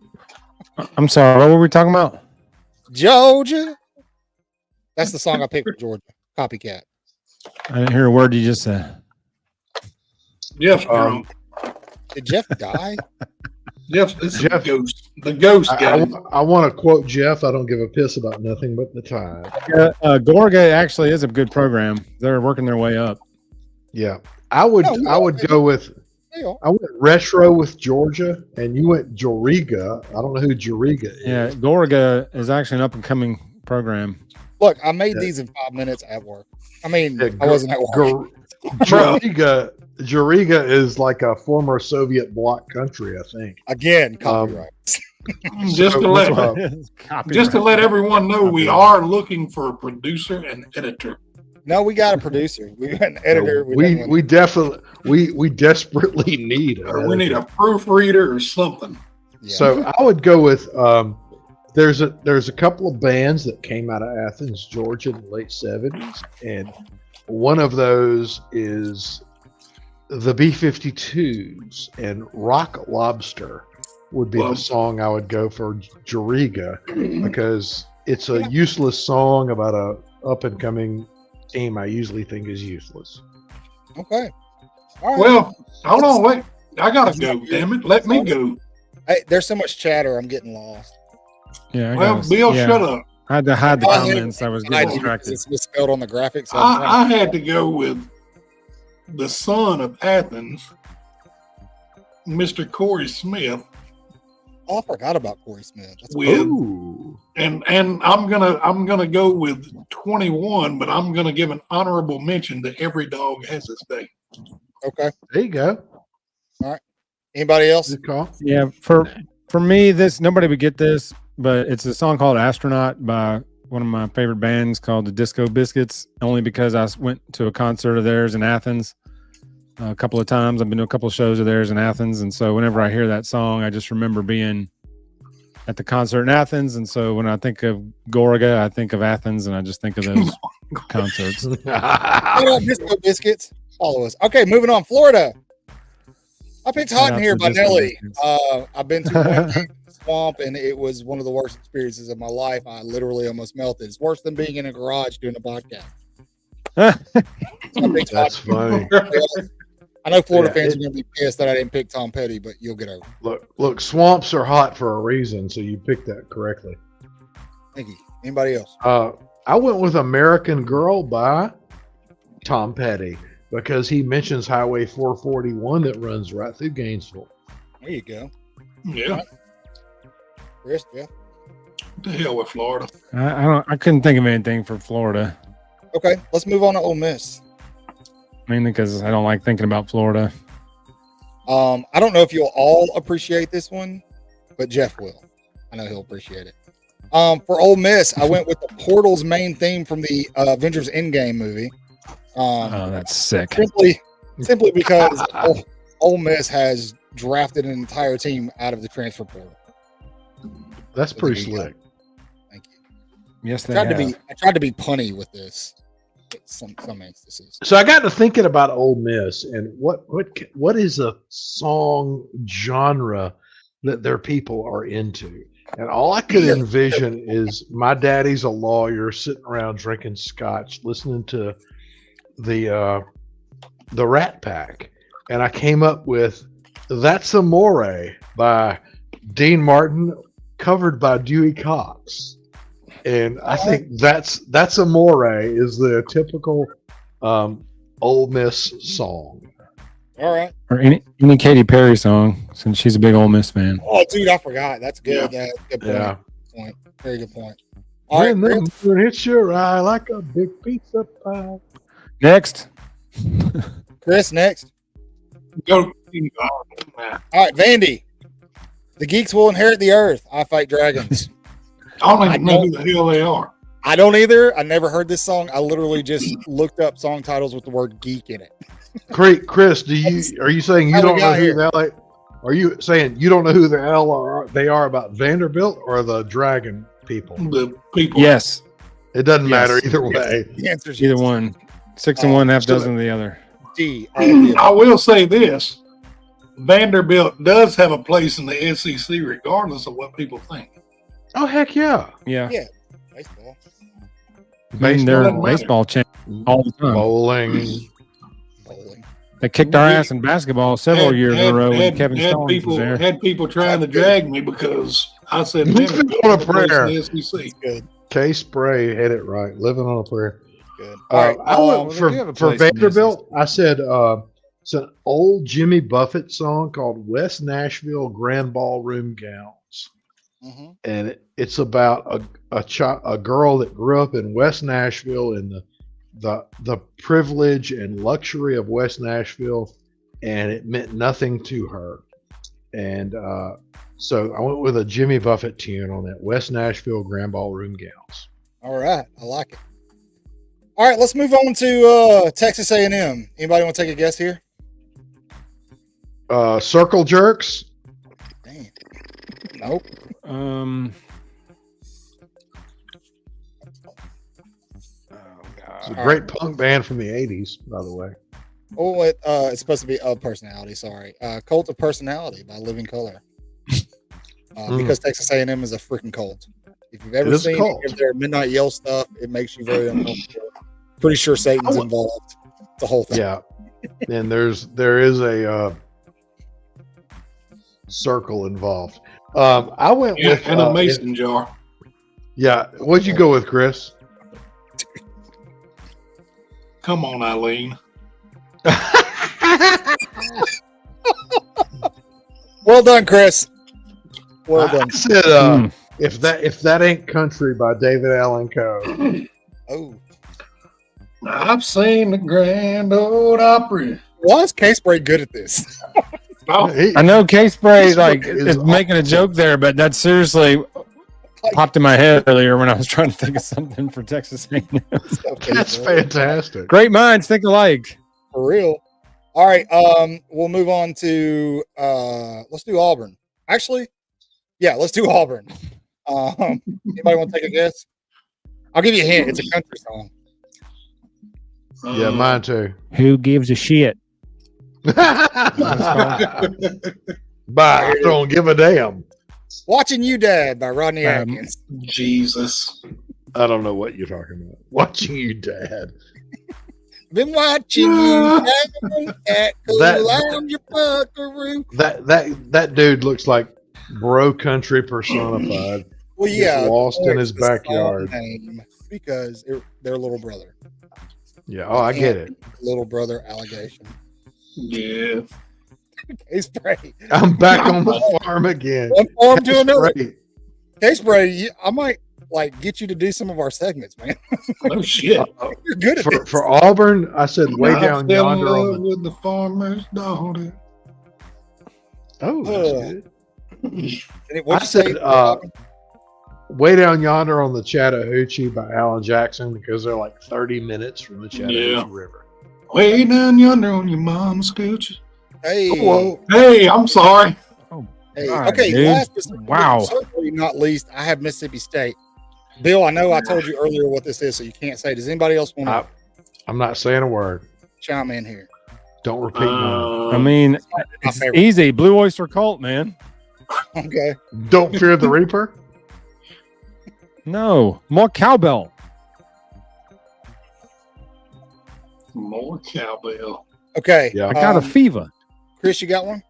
S4: I'm sorry. What were we talking about?
S1: Georgia. That's the song I picked for Georgia. Copycat.
S4: I didn't hear a word you just said.
S3: Jeff's drunk.
S1: Did Jeff die?
S3: Jeff,
S2: Jeff-
S3: the ghost guy.
S2: I want to quote Jeff. I don't give a piss about nothing but the time.
S4: Gorga actually is a good program. They're working their way up.
S2: Yeah, I would go with.
S1: They are.
S2: I went retro with Georgia, and you went Joriga. I don't know who Joriga is.
S4: Yeah, Gorga is actually an up and coming program.
S1: Look, I made these in 5 minutes at work. I mean,
S2: Yeah,
S1: I wasn't at work.
S2: Joriga is like a former Soviet bloc country, I think.
S1: Again, copyright.
S3: Just to
S4: Copyright.
S3: let everyone know, we are looking for a producer and editor.
S1: No, we got a producer. We got an editor.
S2: We desperately need it.
S3: Or we need a proofreader or something.
S1: Yeah.
S2: So I would go with there's a couple of bands that came out of Athens, Georgia in the late 70s, and one of those is the B-52s, and Rock Lobster would be the song I would go for Joriga, because it's a useless song about a up and coming team I usually think is useless.
S1: Okay. All right.
S3: Well, hold on, wait. I gotta go, damn it. Let me go.
S1: Hey, there's so much chatter. I'm getting lost.
S4: Yeah.
S3: Well, Bill, shut up.
S4: I had to hide the
S1: Oh,
S4: comments. I was getting distracted.
S1: It's misspelled on the graphics. So
S3: I had to go with the son of Athens, Mr. Corey Smith.
S1: Oh, I forgot about Corey Smith. That's
S3: With
S2: Ooh.
S3: and I'm gonna go with 21, but I'm gonna give an honorable mention to Every Dog Has Its Day.
S1: okay.
S2: There you go.
S1: Anybody else?
S2: Good call.
S4: Yeah, for me, this nobody would get this, but it's a song called "Astronaut" by one of my favorite bands called the Disco Biscuits, only because I went to a concert of theirs in Athens a couple of times. I've been to a couple of shows of theirs in Athens, and so whenever I hear that song, I just remember being at the concert in Athens. And so when I think of Goriga, I think of Athens, and I just think of those concerts.
S1: Shout out Disco Biscuits. Follow us. Okay, moving on. Florida. I picked Hot in Here by Nelly. I've been to one swamp, and it was one of the worst experiences of my life. I literally almost melted. It's worse than being in a garage doing a podcast.
S2: That's funny.
S1: I know Florida fans are going to be pissed that I didn't pick Tom Petty, but you'll get over it.
S2: Look, swamps are hot for a reason, so you picked that correctly.
S1: Thank you. Anybody else?
S2: I went with American Girl by Tom Petty because he mentions Highway 441 that runs right through Gainesville.
S1: There you go.
S3: Yeah.
S1: Chris, yeah.
S3: The hell with Florida.
S4: I couldn't think of anything for Florida.
S1: Okay, let's move on to Ole Miss.
S4: Mainly because I don't like thinking about Florida.
S1: I don't know if you'll all appreciate this one, but Jeff will. I know he'll appreciate it. For Ole Miss, I went with the Portal's main theme from the Avengers Endgame movie.
S4: That's sick.
S1: Simply because Ole Miss has drafted an entire team out of the transfer portal.
S2: That's pretty slick.
S1: Thank you.
S4: Yes, they
S1: I tried to be punny with this. Some instances.
S2: So I got to thinking about Ole Miss and what is a song genre that their people are into, and all I could envision is my daddy's a lawyer sitting around drinking scotch, listening to the Rat Pack, and I came up with "That's Amore" by Dean Martin, covered by Dewey Cox. And I think that's Amore is the typical Ole Miss song.
S1: All right.
S4: Or any Katy Perry song, since she's a big Ole Miss fan.
S1: Oh, dude, I forgot. That's good.
S3: Yeah.
S1: Good point.
S2: Yeah.
S1: Point. Very good point. All right,
S2: When the moon hits your eye like a big pizza pie.
S4: Next.
S1: Chris, next.
S3: Go.
S1: All right, Vandy. The geeks will inherit the earth. I fight dragons.
S3: I don't even know who the hell they are.
S1: I don't either. I never heard this song. I literally just looked up song titles with the word geek in it.
S2: Chris, are you saying you don't know who the hell? Are you saying you don't know who the hell they are about Vanderbilt or the Dragon people?
S3: The people.
S4: Yes.
S2: It doesn't matter either way.
S1: The answer is
S4: Either
S1: yes.
S4: one. 6 and 1, half dozen of the other.
S1: D. All of the
S3: I will say this. Vanderbilt does have a place in the SEC regardless of what people think.
S2: Oh heck yeah!
S4: Yeah.
S1: Yeah. Baseball.
S4: Being their
S3: doesn't matter.
S4: baseball champ all the time.
S2: Bowling.
S1: Bowling.
S4: They kicked our ass in basketball several years in a row when Kevin Stallings was there.
S3: Had people trying to drag me because I said
S2: Living on a prayer.
S3: in the SEC.
S1: Good.
S2: K Spray had it right. Living on a prayer.
S1: Good. All right.
S2: I went
S4: they do have a
S2: for
S4: place in the
S2: Vanderbilt. I said it's an old Jimmy Buffett song called "West Nashville Grand Ballroom Gowns," and it's about a girl that grew up in West Nashville and the privilege and luxury of West Nashville, and it meant nothing to her. And so I went with a Jimmy Buffett tune on that, "West Nashville Grand Ballroom Gowns."
S1: All right. I like it. All right. Let's move on to Texas A&M. Anybody want to take a guess here?
S2: Circle Jerks.
S1: Damn. Nope.
S2: It's a great punk band from the 80s, by the way.
S1: Oh, it's supposed to be a personality. Sorry, Cult of Personality by Living Color. Because Texas A&M is a freaking cult. If you've ever seen any of their Midnight Yell stuff, it makes you very uncomfortable. Pretty sure Satan's involved. The whole thing.
S2: Yeah, and there is a circle involved. I went with
S3: and a mason jar.
S2: Yeah, what'd you go with, Chris?
S3: Come on, Eileen.
S1: Well done, Chris. Well
S2: I
S1: done.
S2: said, if that ain't country by David Allen Coe.
S1: Oh,
S3: I've seen the Grand Ole Opry.
S1: why is K-Spray good at this?
S3: Oh,
S4: I know K Spray
S2: This
S4: like
S2: is
S4: is making a joke there, but that's seriously popped in my head earlier when I was trying to think of something for Texas A&M.
S2: That's fantastic.
S4: Great minds think alike.
S1: For real. All right. We'll move on to let's do Auburn. Actually, yeah, let's do Auburn. Anybody want to take a guess? I'll give you a hint. It's a country song.
S2: Yeah, mine too.
S4: Who gives a shit?
S2: But I don't give a damn.
S1: Watching You Dad by Rodney Atkins.
S3: Jesus.
S2: I don't know what you're talking about. Watching You Dad.
S1: Been watching you at your buckaroo.
S2: That dude looks like bro country personified.
S1: Well, yeah,
S2: lost in his backyard
S1: because their little brother.
S2: Yeah, oh, I get it.
S1: Little brother allegation.
S3: Yeah.
S1: Case Spray.
S2: I'm back on the farm again.
S1: One farm to another.
S2: Spray.
S1: Case Spray, I might get you to do some of our segments, man.
S3: Oh shit!
S1: You're good at this.
S2: For Auburn, I said way down yonder on
S3: with the farmer's daughter.
S2: Oh, that's good.
S1: I
S2: said way down yonder on the Chattahoochee by Alan Jackson because they're like 30 minutes from the Chattahoochee River.
S3: Way down yonder on your mom's coochie.
S1: Hey,
S3: hey, I'm sorry.
S1: Hey,
S4: God,
S1: okay.
S4: dude.
S1: Last,
S4: Wow.
S1: certainly not least, I have Mississippi State. Bill, I know I told you earlier what this is, so you can't say. Does anybody else want to
S2: I'm not saying a word.
S1: chime in here?
S2: Don't repeat mine.
S4: I mean, it's easy. Blue Oyster Cult, man.
S1: Okay.
S2: Don't fear the Reaper.
S4: No, more cowbell.
S3: More cowbell.
S1: Okay.
S2: Yeah.
S4: I got a fever.
S1: Chris, you got one?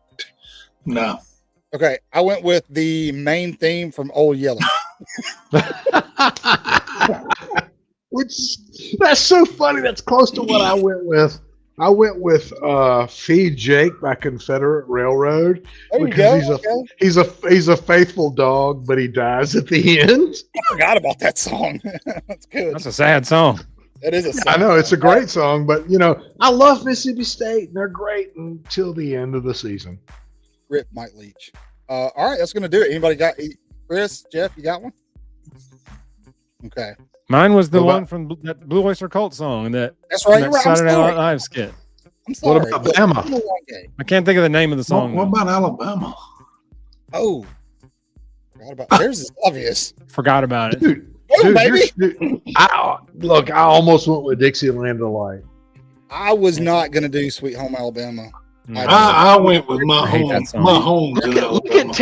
S3: No.
S1: Okay. I went with the main theme from Old Yellow.
S2: Which that's so funny. That's close to what I went with. I went with Feed Jake by Confederate Railroad
S1: There you
S2: because
S1: go.
S2: he's a faithful dog, but he dies at the end.
S1: I forgot about that song. That's good.
S4: That's a sad song.
S1: That is a song.
S2: I know it's a great song, but I love Mississippi State and they're great until the end of the season.
S1: Rip Mike Leach. All right, that's gonna do it. Anybody got Chris, Jeff? You got one? Okay.
S4: Mine was the
S2: What
S4: one from that Blue Oyster Cult song that
S1: That's right.
S4: that
S1: You're right. I'm
S4: Saturday Night
S1: sorry.
S4: Live skit.
S1: I'm sorry.
S2: What about Bama?
S4: I can't think of the name of the song.
S3: What
S4: though.
S3: about Alabama?
S1: Oh. Forgot about theirs is obvious.
S4: Forgot about it.
S2: Dude,
S1: Oh, baby.
S2: I almost went with Dixieland Delight.
S1: I was not gonna do Sweet Home Alabama.
S3: I went with my
S4: I hate that
S3: home.
S4: song.
S3: My home's in
S2: Look at
S3: Alabama.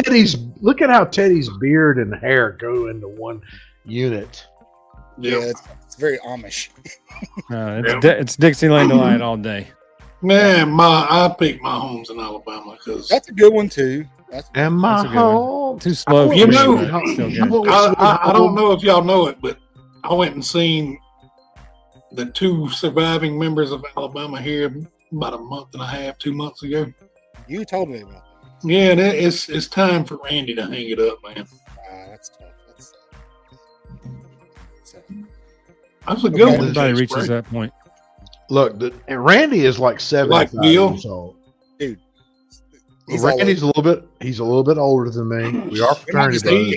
S2: look at how Teddy's beard and hair go into one unit.
S1: Yeah,
S3: Yeah.
S1: it's very Amish.
S4: It's Dixieland Delight all day.
S3: Man, I picked my homes in Alabama because
S1: That's a good one too.
S2: And
S4: That's
S2: my
S4: a good one.
S2: home.
S4: Too slow.
S3: You
S4: for me,
S3: know-
S4: but still good.
S3: I don't know if y'all know it, but I went and seen the two surviving members of Alabama here about a month and a half, 2 months ago.
S1: You told me about
S3: Yeah, and it's time for Randy to hang it up, man.
S1: that. That's tough. That's so,
S3: That's a
S1: Okay.
S3: good one.
S4: Everybody
S3: Jay
S4: reaches
S3: Spray.
S4: that point.
S2: Look, and Randy is like 75
S3: Bill?
S2: years old.
S1: he's all
S2: Randy's a little bit older than me. We are fraternity brothers.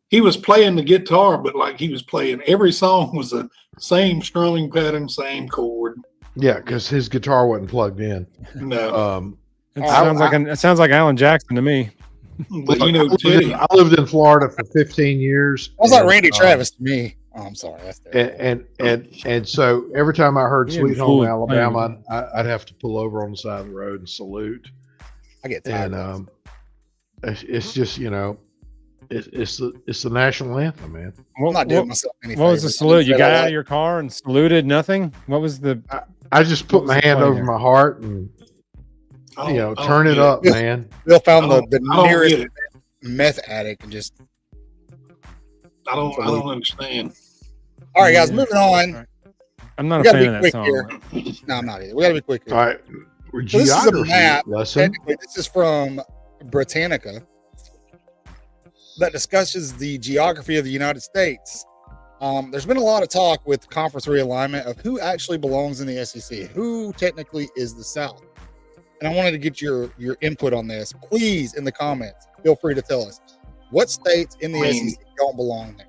S3: He was playing the guitar, but like he was playing every song was the same strumming pattern, same chord.
S2: Yeah, because his guitar wasn't plugged in.
S3: No,
S4: It sounds like Alan Jackson to me.
S3: but you know, Teddy.
S2: I lived in Florida for 15 years.
S1: I was like
S2: and,
S1: Randy Travis to me. Oh, I'm sorry. That's terrible.
S2: And so every time I heard
S4: Yeah,
S2: Sweet
S4: fool.
S2: Home Alabama, I'd have to pull over on the side of the road and salute.
S1: I get tired.
S2: And it's just it's the national anthem, man.
S1: I'm not doing myself any
S4: What was the
S1: favors.
S4: salute? You
S1: I
S4: got
S1: like-
S4: out of your car and saluted nothing? What was the
S2: I just put
S4: What was
S2: my
S4: the
S2: hand
S4: play
S2: over
S4: there?
S2: my heart and
S3: I don't
S2: turn it
S3: get
S2: up, man.
S1: Bill found
S3: I
S1: the
S3: don't
S1: nearest
S3: get it.
S1: meth addict and just.
S3: I don't understand.
S1: All right, guys,
S4: Yeah.
S1: moving on.
S4: I'm not
S1: We
S4: a
S1: gotta
S4: fan
S1: be
S4: of that
S1: quick here.
S4: song.
S1: No, I'm not either. We got to be quick here.
S2: All right,
S1: So this is a
S2: geography
S1: map.
S2: lesson.
S1: Technically, this is from Britannica that discusses the geography of the United States. There's been a lot of talk with conference realignment of who actually belongs in the SEC, who technically is the South. and I wanted to get your input on this. Please, in the comments, feel free to tell us what states in the SEC don't belong there.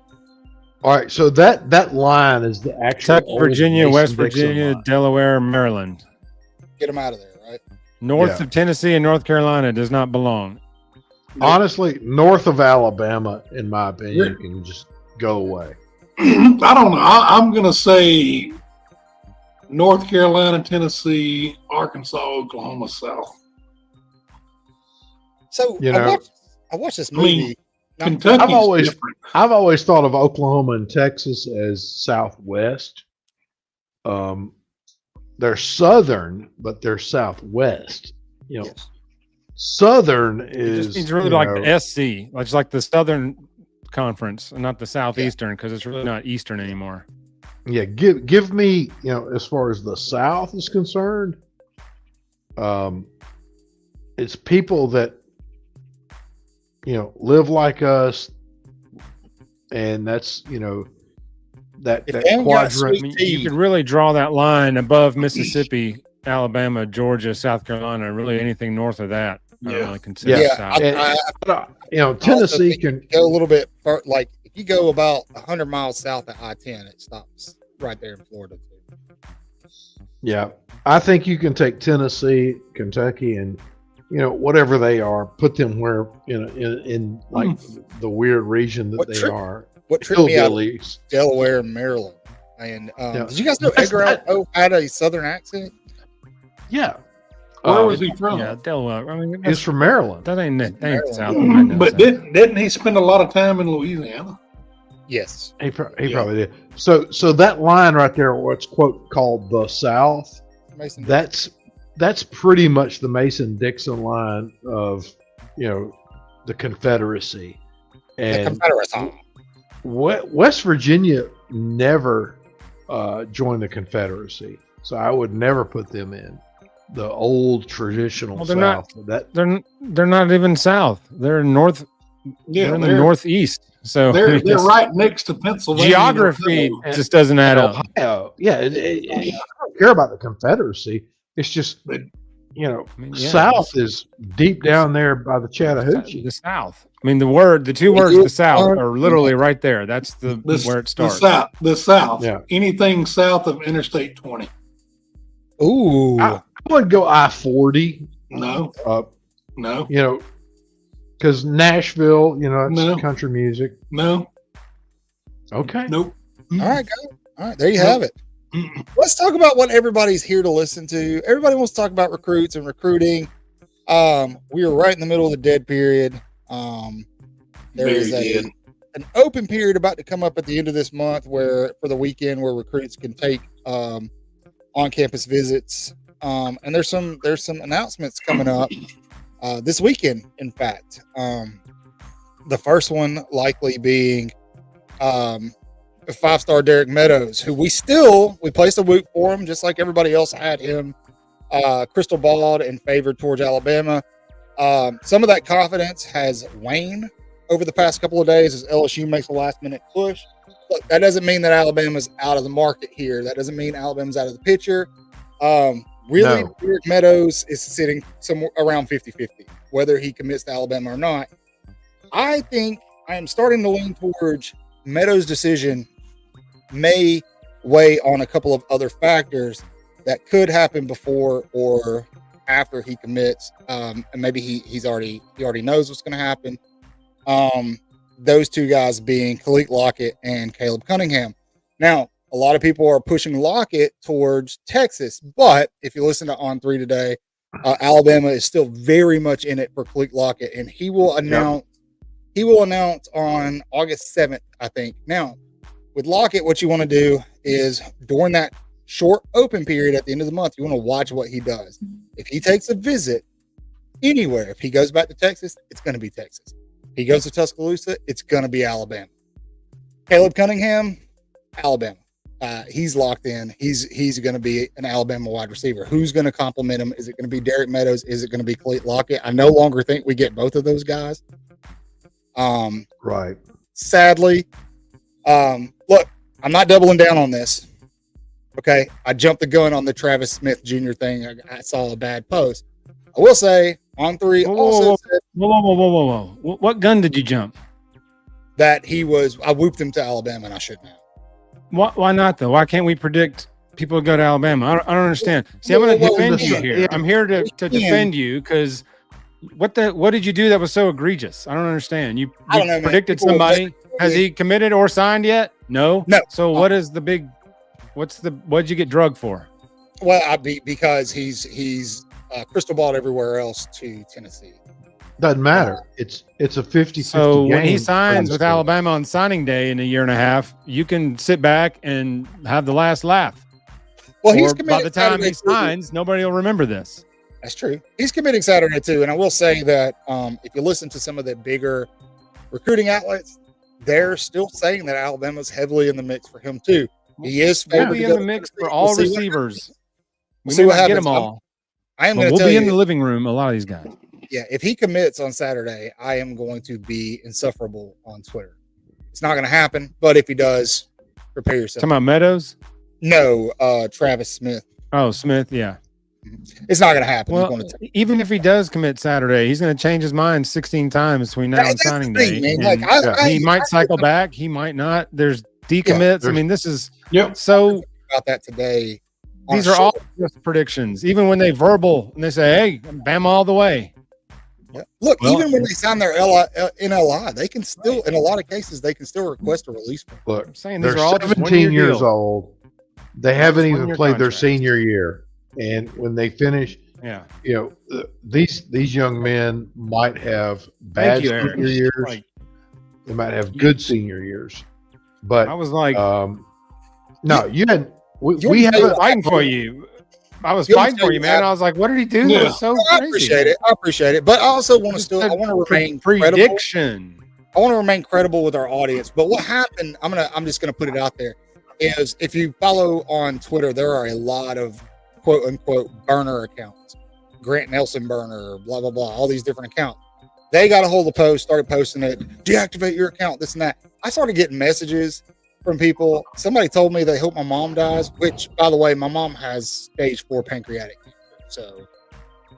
S2: All right, so that line is the actual
S4: Kentucky,
S2: old
S4: Virginia, West
S2: Mason-Dixon
S4: Virginia,
S2: line.
S4: Delaware, Maryland.
S1: Get them out of there, right?
S4: North of Tennessee and North Carolina does not belong.
S2: Honestly, north of Alabama, in my opinion, can just go away.
S3: I don't know. I'm going to say North Carolina, Tennessee, Arkansas, Oklahoma, South.
S1: So
S2: You know,
S1: I watched this movie.
S3: Kentucky's different.
S2: I've always thought of Oklahoma and Texas as Southwest. They're Southern, but they're Southwest. You know,
S1: Yes.
S2: Southern is
S4: It's really like the SC, it's like the Southern Conference, and not the Southeastern, because it's really not Eastern anymore.
S2: Yeah, give me, as far as the South is concerned, it's people that live like us, and that's that
S1: If they haven't got
S2: quadrant.
S1: sweet
S4: I mean,
S1: tea,
S4: you could really draw that line above Mississippi, Alabama, Georgia, South Carolina. Really, anything north of that, I don't really consider
S2: Yeah.
S4: South.
S2: Tennessee can
S1: go a little bit like if you go about 100 miles south of I-10, it stops right there in Florida too.
S2: Yeah, I think you can take Tennessee, Kentucky, and whatever they are, put them where in like the weird region that they are.
S1: What tripped me out
S2: Hillbillies.
S1: Delaware and Maryland. And did you guys know Edgar Allan Poe had a Southern accent?
S2: Yeah.
S3: Where was he from?
S4: Yeah, Delaware. I mean,
S2: He's from Maryland.
S4: that ain't
S1: Maryland.
S4: South. That ain't no
S3: But
S4: South.
S3: didn't he spend a lot of time in Louisiana?
S1: Yes.
S2: He probably did. So that line right there, what's quote called the South,
S1: Mason.
S2: that's pretty much the Mason-Dixon line of the Confederacy.
S1: The
S2: And
S1: Confederacy.
S2: West Virginia never joined the Confederacy, so I would never put them in the old traditional
S4: Well, they're
S2: South.
S4: They're not even South. They're north.
S3: Yeah,
S4: they're in the northeast. So
S3: They're
S4: it's-
S3: right next to Pennsylvania.
S4: geography just doesn't add up.
S2: Ohio, yeah. I don't care about the Confederacy. It's just
S3: But-
S4: mean, yeah,
S2: South is deep down there by the Chattahoochee.
S4: The South. I mean, the two words, the South, are literally right there. That's where it starts.
S3: The South.
S2: Yeah.
S3: Anything south of Interstate 20.
S1: Ooh.
S2: I would go I-40.
S3: No. No.
S2: Because Nashville, it's
S3: No.
S2: country music.
S3: No.
S2: Okay.
S3: Nope.
S1: All right, guys. All right, there you have it. Let's talk about what everybody's here to listen to. Everybody wants to talk about recruits and recruiting. We are right in the middle of the dead period. There is an open period about to come up at the end of this month for the weekend where recruits can take on-campus visits. And there's some announcements coming up this weekend, in fact. The first one likely being five-star Derek Meadows, who we placed a whoop for him, just like everybody else had him crystal balled and favored towards Alabama. Some of that confidence has waned over the past couple of days as LSU makes a last-minute push. Look, that doesn't mean that Alabama's out of the market here. That doesn't mean Alabama's out of the picture. Really,
S2: No.
S1: Derek Meadows is sitting somewhere around 50-50, whether he commits to Alabama or not. I think I am starting to lean towards Meadows' decision may weigh on a couple of other factors that could happen before or after he commits. And maybe he already knows what's going to happen. Those two guys being Khalid Lockett and Caleb Cunningham. Now, a lot of people are pushing Lockett towards Texas, but if you listen to On 3 today, Alabama is still very much in it for Khalid Lockett, and he will announce on August 7th, I think. Now, with Lockett, what you want to do is during that short open period at the end of the month, you want to watch what he does. If he takes a visit anywhere, if he goes back to Texas, it's going to be Texas. If he goes to Tuscaloosa, it's going to be Alabama. Caleb Cunningham, Alabama. He's locked in. He's going to be an Alabama wide receiver. Who's going to complement him? Is it going to be Derek Meadows? Is it going to be Khalid Lockett? I no longer think we get both of those guys.
S2: Right.
S1: Sadly, look, I'm not doubling down on this. Okay, I jumped the gun on the Travis Smith Jr. thing. I saw a bad post. I will say On 3 also said
S4: Whoa. What gun did you jump?
S1: that I whooped him to Alabama, and I shouldn't have.
S4: Why not, though? Why can't we predict people go to Alabama? I don't understand. See, I'm going to defend you here. I'm here to defend you because what did you do that was so egregious? I don't understand. You
S1: I don't know,
S4: predicted somebody. Has he committed or signed yet? No. So what is the big? What'd you get drugged for?
S1: Well, because he's crystal balled everywhere else to Tennessee.
S2: Doesn't matter. It's a 50-50
S4: So
S2: game.
S4: when he signs with Alabama on signing day in a year and a half, you can sit back and have the last laugh.
S1: Well,
S4: or
S1: he's committed
S4: by the time he
S1: Saturday
S4: signs, nobody will remember this.
S1: That's true. He's committing Saturday too, and I will say that if you listen to some of the bigger recruiting outlets, they're still saying that Alabama's heavily in the mix for him too. He is favored
S4: We'll be
S1: to
S4: in
S1: go
S4: the
S1: to
S4: mix
S1: Tennessee.
S4: for all
S1: We'll see
S4: receivers.
S1: We'll see
S4: may
S1: what
S4: not get
S1: happens.
S4: them all.
S1: I am
S4: But
S1: going to
S4: we'll
S1: tell
S4: be
S1: you,
S4: in the living room. A lot of these guys.
S1: yeah, if he commits on Saturday, I am going to be insufferable on Twitter. It's not going to happen, but if he does, prepare yourself.
S4: Talking about Meadows?
S1: No, Travis Smith.
S4: Oh, Smith. Yeah.
S1: It's not going to happen.
S4: Well, even if he does commit Saturday, he's going to change his mind 16 times between now and signing day.
S1: Man.
S4: He might cycle back. He might not. There's decommits.
S2: Yeah,
S4: I mean, this is
S1: so about that today.
S4: These are all just predictions. Even when they verbal and they say, "Hey, Bama all the way."
S1: Yeah. Look, even when they sign their NLI, they can still, in a lot of cases, they can still request a release.
S2: Look,
S4: I'm saying
S2: they're
S4: these are all
S2: 17 years old. They haven't even
S4: one-year
S2: played their
S4: contracts.
S2: senior year, and when they finish, these young men might have bad senior years. They might have good senior years, but
S4: I was like,
S2: no, you had.
S4: We haven't fighting for you. I was fighting for you, man. I was like, what did he do? That was so
S1: I
S4: crazy.
S1: appreciate it. But I also want to I want to remain
S4: prediction.
S1: Credible. I want to remain credible with our audience. But what happened, I'm just gonna put it out there, is if you follow on Twitter, there are a lot of quote unquote burner accounts. Grant Nelson burner, blah blah blah, all these different accounts. They got a hold of the post, started posting it, deactivate your account, this and that. I started getting messages from people. Somebody told me they hope my mom dies, which, by the way, my mom has stage 4 pancreatic cancer. So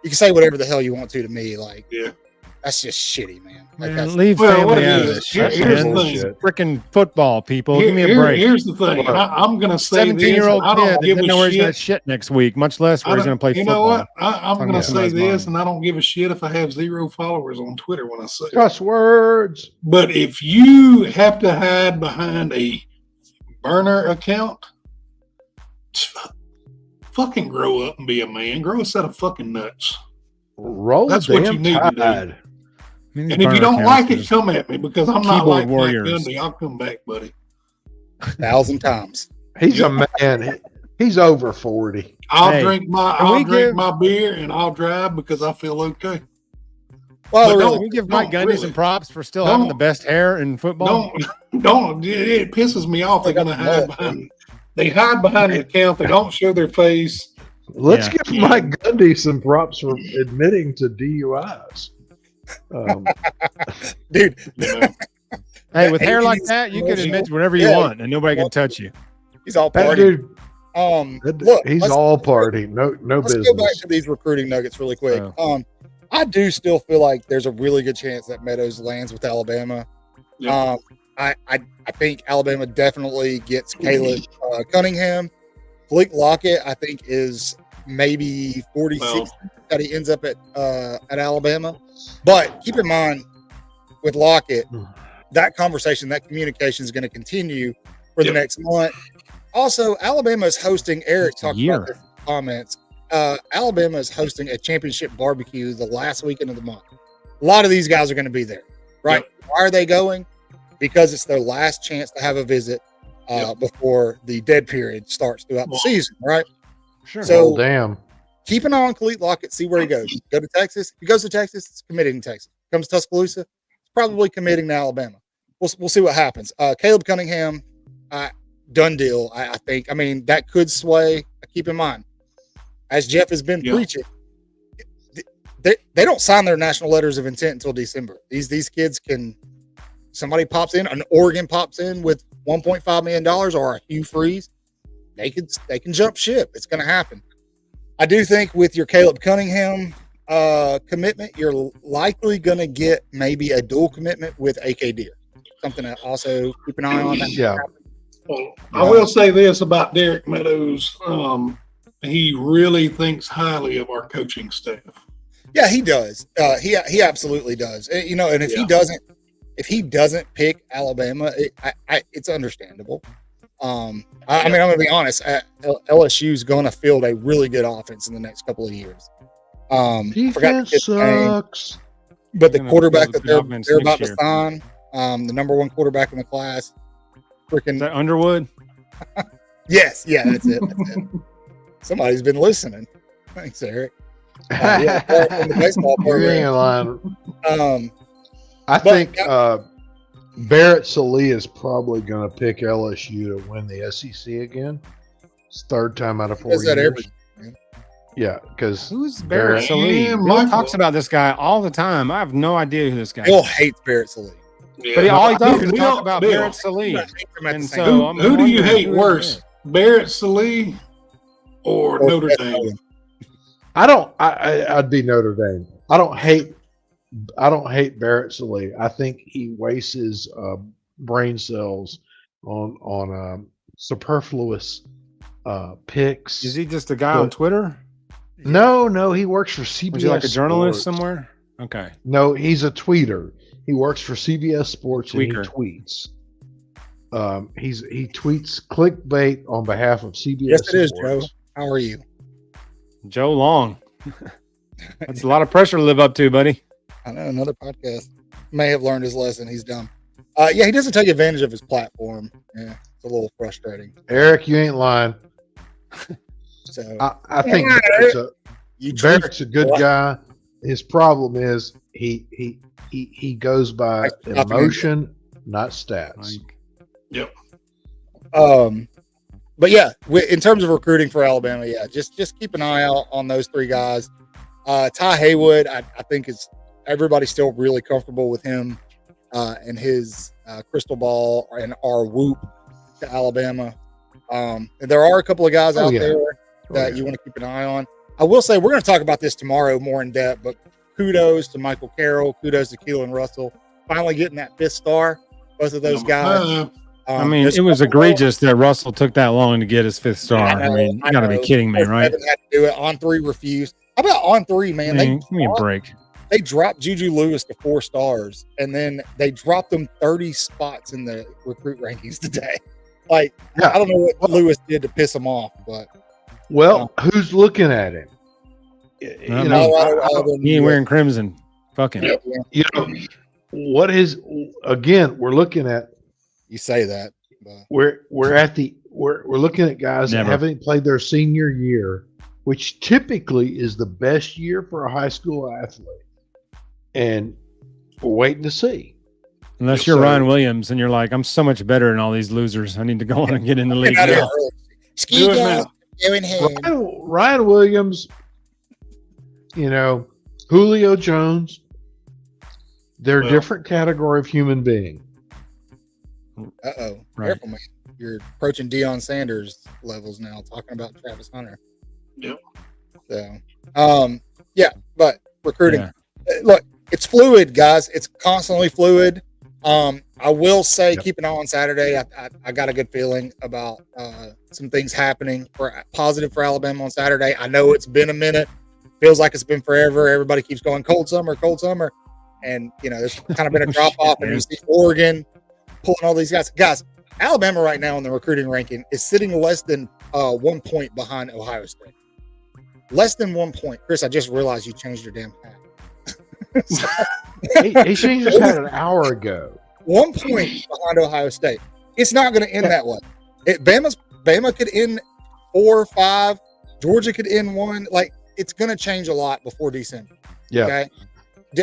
S1: you can say whatever the hell you want to me. Like, that's just shitty, man. Like,
S4: leave family out of this shit.
S3: Here's the thing.
S4: Freaking football, people. Give me a break.
S3: Here's the thing. I'm going to say
S4: 17-year-old
S3: I don't
S4: kid
S3: give
S4: doesn't
S3: a
S4: know where he's going to
S3: shit.
S4: shit next week, much less where he's going to play football.
S3: You know what? I'm going to say this,
S4: mom.
S3: and I don't give a shit if I have 0 followers on Twitter when I say
S2: cuss words.
S3: But if you have to hide behind a burner account, fucking grow up and be a man. Grow a set of fucking nuts. That's what you need to do. And if you don't like it, come at me, because I'm not like Mike Gundy. I'll come back, buddy.
S1: 1,000 times.
S2: He's a man. He's over 40.
S3: I'll drink my beer and I'll drive because I feel okay.
S4: Well, can we give Mike Gundy some props for still having the best hair in football?
S3: Don't. It pisses me off. They're going to hide behind. They hide behind the account. They don't show their face.
S2: Let's give Mike Gundy some props for admitting to DUIs.
S1: Dude.
S4: Hey, with hair like that, you can admit whatever you want and nobody can touch you.
S1: He's all party.
S2: Look, he's all party. No
S1: let's
S2: business.
S1: Let's go back to these recruiting nuggets really quick. I do still feel like there's a really good chance that Meadows lands with Alabama. Yeah. I think Alabama definitely gets Caleb Cunningham. Blake Lockett, I think, is maybe 46 that he ends up at Alabama. But keep in mind, with Lockett, that conversation, that communication is going to continue for the next month. Also, Alabama is hosting, Eric talked about this in the comments, Alabama is hosting a championship barbecue the last weekend of the month. A lot of these guys are going to be there, right? Yep. Why are they going? Because it's their last chance to have a visit before the dead period starts throughout the season, right?
S4: Sure.
S1: So,
S2: damn.
S1: Keep an eye on Khalid Lockett, see where he goes. Go to Texas. If he goes to Texas, it's committing to Texas. Comes to Tuscaloosa, it's probably committing to Alabama. We'll see what happens. Caleb Cunningham, done deal, I think. I mean, that could sway. Keep in mind, as Jeff has been preaching, they don't sign their national letters of intent until December. These kids can, somebody pops in, an Oregon pops in with $1.5 million or a Hugh Freeze, they can jump ship. It's going to happen. I do think with your Caleb Cunningham, commitment, you're likely going to get maybe a dual commitment with AK Deer. Something to also keep an eye on. That
S2: Yeah.
S3: Well, I will say this about Derek Meadows. He really thinks highly of our coaching staff.
S1: Yeah, he does. He absolutely does. And if he doesn't pick Alabama, it's understandable. I mean, I'm going to be honest. LSU's going to field a really good offense in the next couple of years.
S2: Defense sucks.
S1: But the quarterback that they're about to sign, the number one quarterback in the class, freaking
S4: Is that Underwood?
S1: Yes, yeah, that's it. Somebody's been listening. Thanks, Eric. In the baseball program.
S2: I think Barrett Sallee is probably going to pick LSU to win the SEC again. It's third time out of 4 years. Yeah, because
S4: who's Barrett Sallee? Bill talks about this guy all the time. I have no idea who this guy is.
S1: Bill hates Barrett Sallee.
S4: Yeah. But all he does is talk about Barrett Sallee.
S3: And so who do you hate worse, Barrett Sallee or Notre Dame?
S2: I'd be Notre Dame. I don't hate Barrett Sallee. I think he wastes his brain cells on superfluous picks.
S4: Is he just a guy on Twitter?
S2: No, he works for CBS.
S4: Was he like a journalist
S2: Sports.
S4: somewhere? Okay.
S2: No, he's a tweeter. He works for CBS Sports and
S4: Tweaker.
S2: he tweets. He tweets clickbait on behalf of CBS.
S1: Yes, it is,
S2: Sports.
S1: Joe. How are you?
S4: Joe Long. That's a lot of pressure to live up to, buddy.
S1: I know, another podcast. May have learned his lesson. He's dumb. He doesn't take advantage of his platform. Yeah, it's a little frustrating.
S2: Eric, you ain't lying.
S1: So
S2: I think Barrett's a good guy. His problem is he goes by emotion, not stats.
S3: Yep.
S1: But yeah, in terms of recruiting for Alabama, yeah, just keep an eye out on those three guys. Ty Haywood, I think everybody's still really comfortable with him and his crystal ball and our whoop to Alabama. And there are a couple of guys out there that you want to keep an eye on. I will say we're going to talk about this tomorrow more in depth, but kudos to Michael Carroll, kudos to Keelan Russell, finally getting that 5th star. Both of those guys.
S4: I mean, it was egregious that Russell took that long to get his 5th star. I mean, you got to be kidding me, right?
S1: Had to do it. On 3 refused. How about on 3, man?
S4: Give me a break.
S1: They dropped Juju Lewis to 4 stars, and then they dropped him 30 spots in the recruit rankings today. I don't know what Lewis did to piss him off, but
S2: who's looking at him?
S4: He ain't wearing crimson. Fucking.
S2: You know what is? Again, we're looking at.
S1: You say that. But.
S2: We're looking at guys that haven't played their senior year, which typically is the best year for a high school athlete, and we're waiting to see.
S4: Unless you're Ryan Williams and you're like, I'm so much better than all these losers. I need to go on and get in the league.
S2: Ryan Williams, Julio Jones, they're a different category of human being.
S1: Right. Careful, man. You're approaching Deion Sanders levels now, talking about Travis Hunter.
S3: Yep.
S1: So, but recruiting. Look, it's fluid, guys. It's constantly fluid. I will say, keep an eye on Saturday. I got a good feeling about some things happening positive for Alabama on Saturday. I know it's been a minute. Feels like it's been forever. Everybody keeps going cold summer. And, there's kind of been a drop-off. And you see Oregon pulling all these guys. Guys, Alabama right now in the recruiting ranking is sitting less than 1 point behind Ohio State. Less than 1 point. Chris, I just realized you changed your damn hat.
S2: He changed his hat an hour ago.
S1: 1 point behind Ohio State. It's not going to end that way. Bama could end 4 or 5. Georgia could end 1. It's going to change a lot before December.
S2: Yeah.
S1: Okay.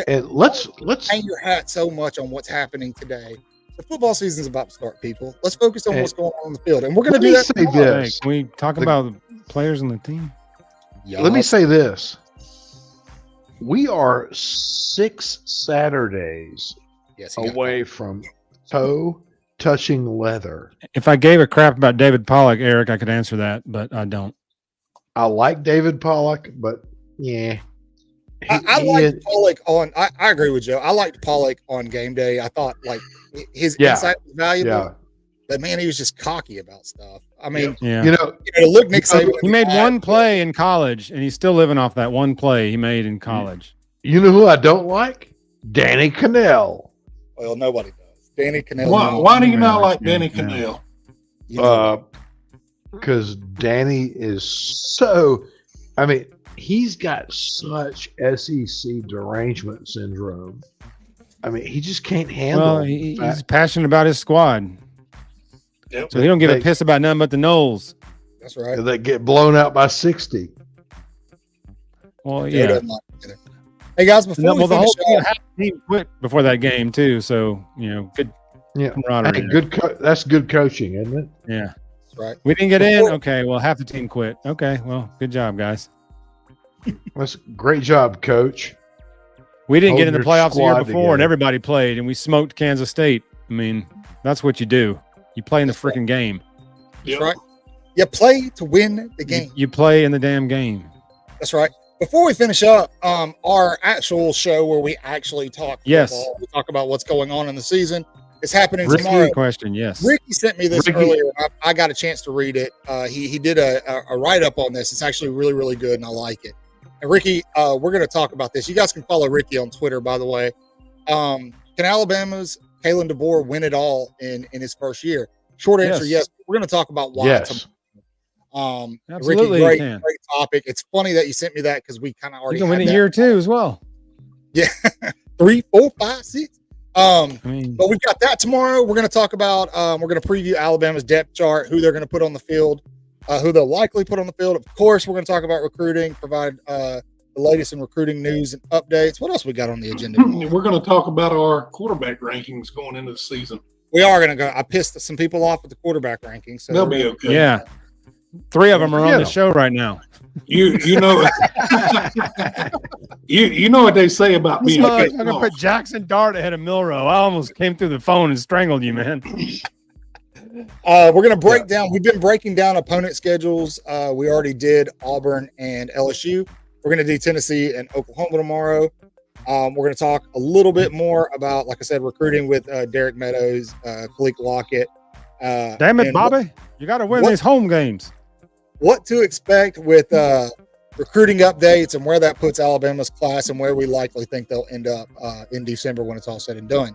S2: And let's
S1: hang your hat so much on what's happening today. The football season's about to start, people. Let's focus on what's going on the field, and we're going to do that.
S4: Can we talk about the players on the team?
S2: Let me say this. We are 6 Saturdays away from toe touching leather.
S4: If I gave a crap about David Pollock, Eric, I could answer that, but I don't.
S2: I like David Pollock, but yeah.
S1: I liked Pollock on. I agree with Joe. I liked Pollock on game day. I thought like his insight was valuable.
S2: Yeah.
S1: But man, he was just cocky about stuff. I mean,
S4: yeah.
S1: Look, Nick Saban.
S4: He made one play in college, and he's still living off that one play he made in college.
S2: You know who I don't like? Danny Cannell.
S1: Well, nobody does. Danny Cannell.
S3: Why do you not like Danny Cannell?
S2: Because Danny is so. I mean, he's got such SEC derangement syndrome. I mean, he just can't handle.
S4: Well, he's passionate about his squad.
S3: Yep.
S4: So he don't give a piss about nothing but the Knowles.
S1: That's right.
S2: That get blown out by 60.
S4: Well, yeah.
S1: Hey guys, before we finish
S4: half the team quit before that game too. So good.
S2: Yeah,
S4: camaraderie.
S2: hey, that's good coaching, isn't it?
S4: Yeah,
S1: that's right.
S4: We didn't get in. Okay, well, half the team quit. Okay, well, good job, guys.
S2: That's great job, coach.
S4: We didn't get in the playoffs the year before,
S2: together.
S4: and everybody played, and we smoked Kansas State. I mean, that's what you do. You play in the freaking game.
S1: That's right. You play to win the game.
S4: You play in the damn game.
S1: That's right. Before we finish up, our actual show where we actually talk football, we talk about what's going on in the season. It's happening tomorrow.
S4: Question, yes.
S1: Ricky sent me this earlier. I got a chance to read it. He did a write-up on this. It's actually really, really good, and I like it. And Ricky, we're going to talk about this. You guys can follow Ricky on Twitter, by the way. Can Alabama's Kalen DeBoer win it all in his first year? Short answer, yes. We're going to talk about why.
S2: Yes.
S1: Absolutely, Ricky, great topic. It's funny that you sent me that because we kind of already
S4: can win a year too as well.
S1: Yeah, 3, 4, 5, 6. But we've got that tomorrow. We're going to talk about. We're going to preview Alabama's depth chart, who they're going to put on the field, who they'll likely put on the field. Of course, we're going to talk about recruiting, provide the latest in recruiting news and updates. What else we got on the agenda?
S3: We're going to talk about our quarterback rankings going into the season.
S1: We are going to go. I pissed some people off with the quarterback rankings, so
S3: they'll be okay.
S4: Yeah. 3 of them are on the show right now.
S3: You know you know what they say about me.
S4: I'm gonna put Jackson Dart ahead of Milrow. I almost came through the phone and strangled you, man.
S1: We're gonna break down. We've been breaking down opponent schedules. We already did Auburn and LSU. We're gonna do Tennessee and Oklahoma tomorrow. We're gonna talk a little bit more about, like I said, recruiting with Derek Meadows, Kalik Lockett.
S4: Damn it, Bobby! You got to win these home games.
S1: What to expect with recruiting updates and where that puts Alabama's class and where we likely think they'll end up in December when it's all said and done.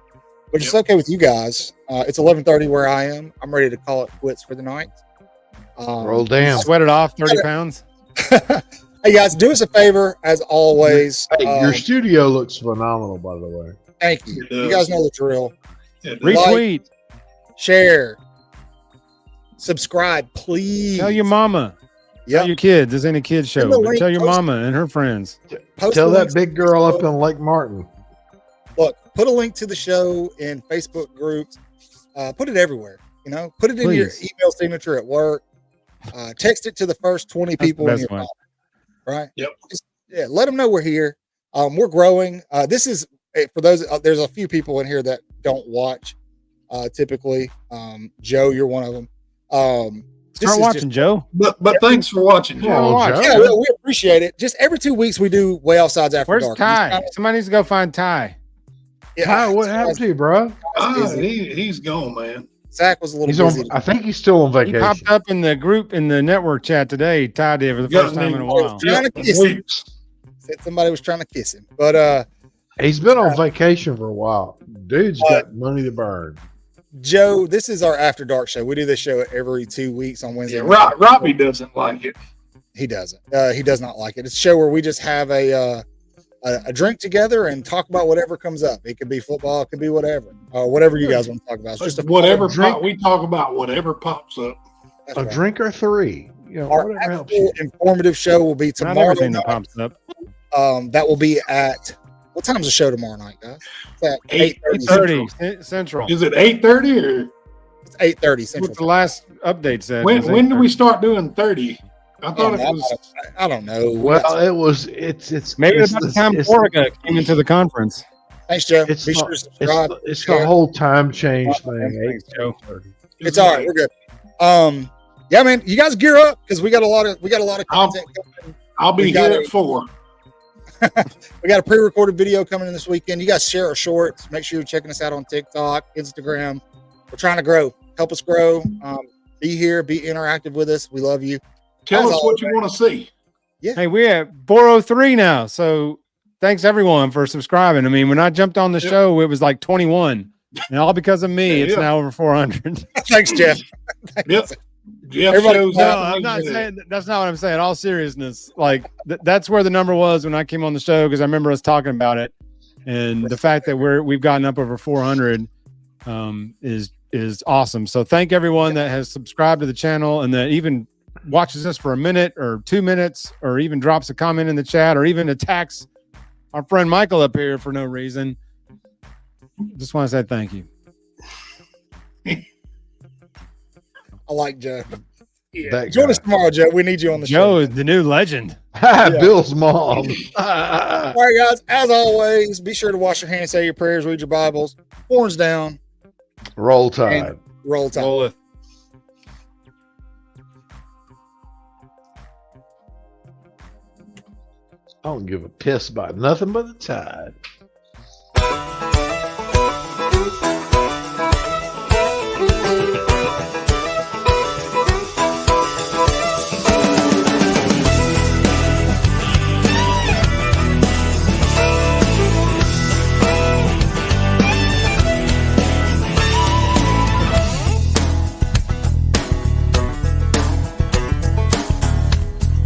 S1: But it's okay with you guys. It's 11:30 where I am. I'm ready to call it quits for the night.
S2: Roll down.
S4: Sweat it off, 30 pounds.
S1: Hey, guys, do us a favor, as always.
S2: Hey, your studio looks phenomenal, by the way.
S1: Thank you. You guys know the drill.
S4: Retweet.
S1: Share. Subscribe, please.
S4: Tell your mama. Tell your kids. There's any kids show. But tell your mama and her friends.
S2: Tell that big girl up in Lake Martin.
S1: Look, put a link to the show in Facebook groups. Put it everywhere. Put it in your email signature at work. Text it to the first 20 people in your phone. Right?
S3: Yep.
S1: Let them know we're here. We're growing. This is for those. There's a few people in here that don't watch. Typically, Joe, you're one of them.
S4: Start watching, Joe.
S3: But thanks for watching, Joe.
S1: Yeah, we appreciate it. Just every 2 weeks we do Way Offsides After
S4: Where's
S1: Dark.
S4: Ty? Somebody needs to go find Ty.
S1: Yeah,
S2: Ty, what happened to you, bro?
S3: He's gone, man.
S1: Zach was a little busy.
S2: I think he's still on vacation.
S4: He popped up in the group in the network chat today. Ty did for the first time in a while.
S1: Trying to kiss him. Said somebody was trying to kiss him, but
S2: he's been on vacation for a while. Dude's got money to burn.
S1: Joe, this is our After Dark show. We do this show every 2 weeks on Wednesday.
S3: Yeah, Robbie doesn't like it.
S1: He doesn't. He does not like it. It's a show where we just have a drink together and talk about whatever comes up. It could be football, it could be whatever, whatever you guys want to talk about. It's just
S3: whatever we talk about, whatever pops up.
S2: A drink or 3.
S1: Our actual informative show will be tomorrow.
S4: Not everything that pops up.
S1: That will be at. What time's the show tomorrow night, guys? It's at
S4: 8:30 Central.
S3: Is it 8:30 or?
S1: It's 8:30 Central.
S4: What's the last update said?
S3: When do we start doing 30? I thought it was.
S1: I don't know.
S2: Well, it was. It's
S4: maybe it's about the time Oregon came into the conference.
S1: Thanks, Joe.
S2: It's
S1: Be sure to subscribe.
S2: It's the whole time change thing.
S4: Thanks, Joe.
S1: It's all right. We're good. Yeah, man. You guys gear up because we got a lot of content coming.
S3: I'll be here at 4.
S1: We got a pre-recorded video coming in this weekend. You guys share our shorts. Make sure you're checking us out on TikTok, Instagram. We're trying to grow. Help us grow. Be here. Be interactive with us. We love you.
S3: Tell
S1: As
S3: us what you want to see.
S4: Hey, we're at 403 now. So thanks everyone for subscribing. I mean, when I jumped on the show, it was like 21. And all because of me, it's now over 400.
S1: Thanks, Jeff.
S3: Yep. Jeff
S1: Everybody-
S3: shows
S4: No,
S3: up.
S4: I'm not saying that's not what I'm saying. All seriousness, like that's where the number was when I came on the show because I remember us talking about it, and the fact that we've gotten up over 400 is awesome. So thank everyone that has subscribed to the channel and that even watches us for a minute or 2 minutes or even drops a comment in the chat or even attacks our friend Michael up here for no reason. Just want to say thank you.
S1: I like Joe.
S2: That
S1: Join
S2: guy.
S1: us tomorrow, Joe. We need you on the
S4: Joe
S1: show.
S4: is the new legend.
S2: Bill's mom.
S1: All right, guys. As always, be sure to wash your hands, say your prayers, read your Bibles, horns down,
S2: Roll Tide.
S1: and roll tide.
S4: Roll it.
S2: I don't give a piss about nothing but the tide.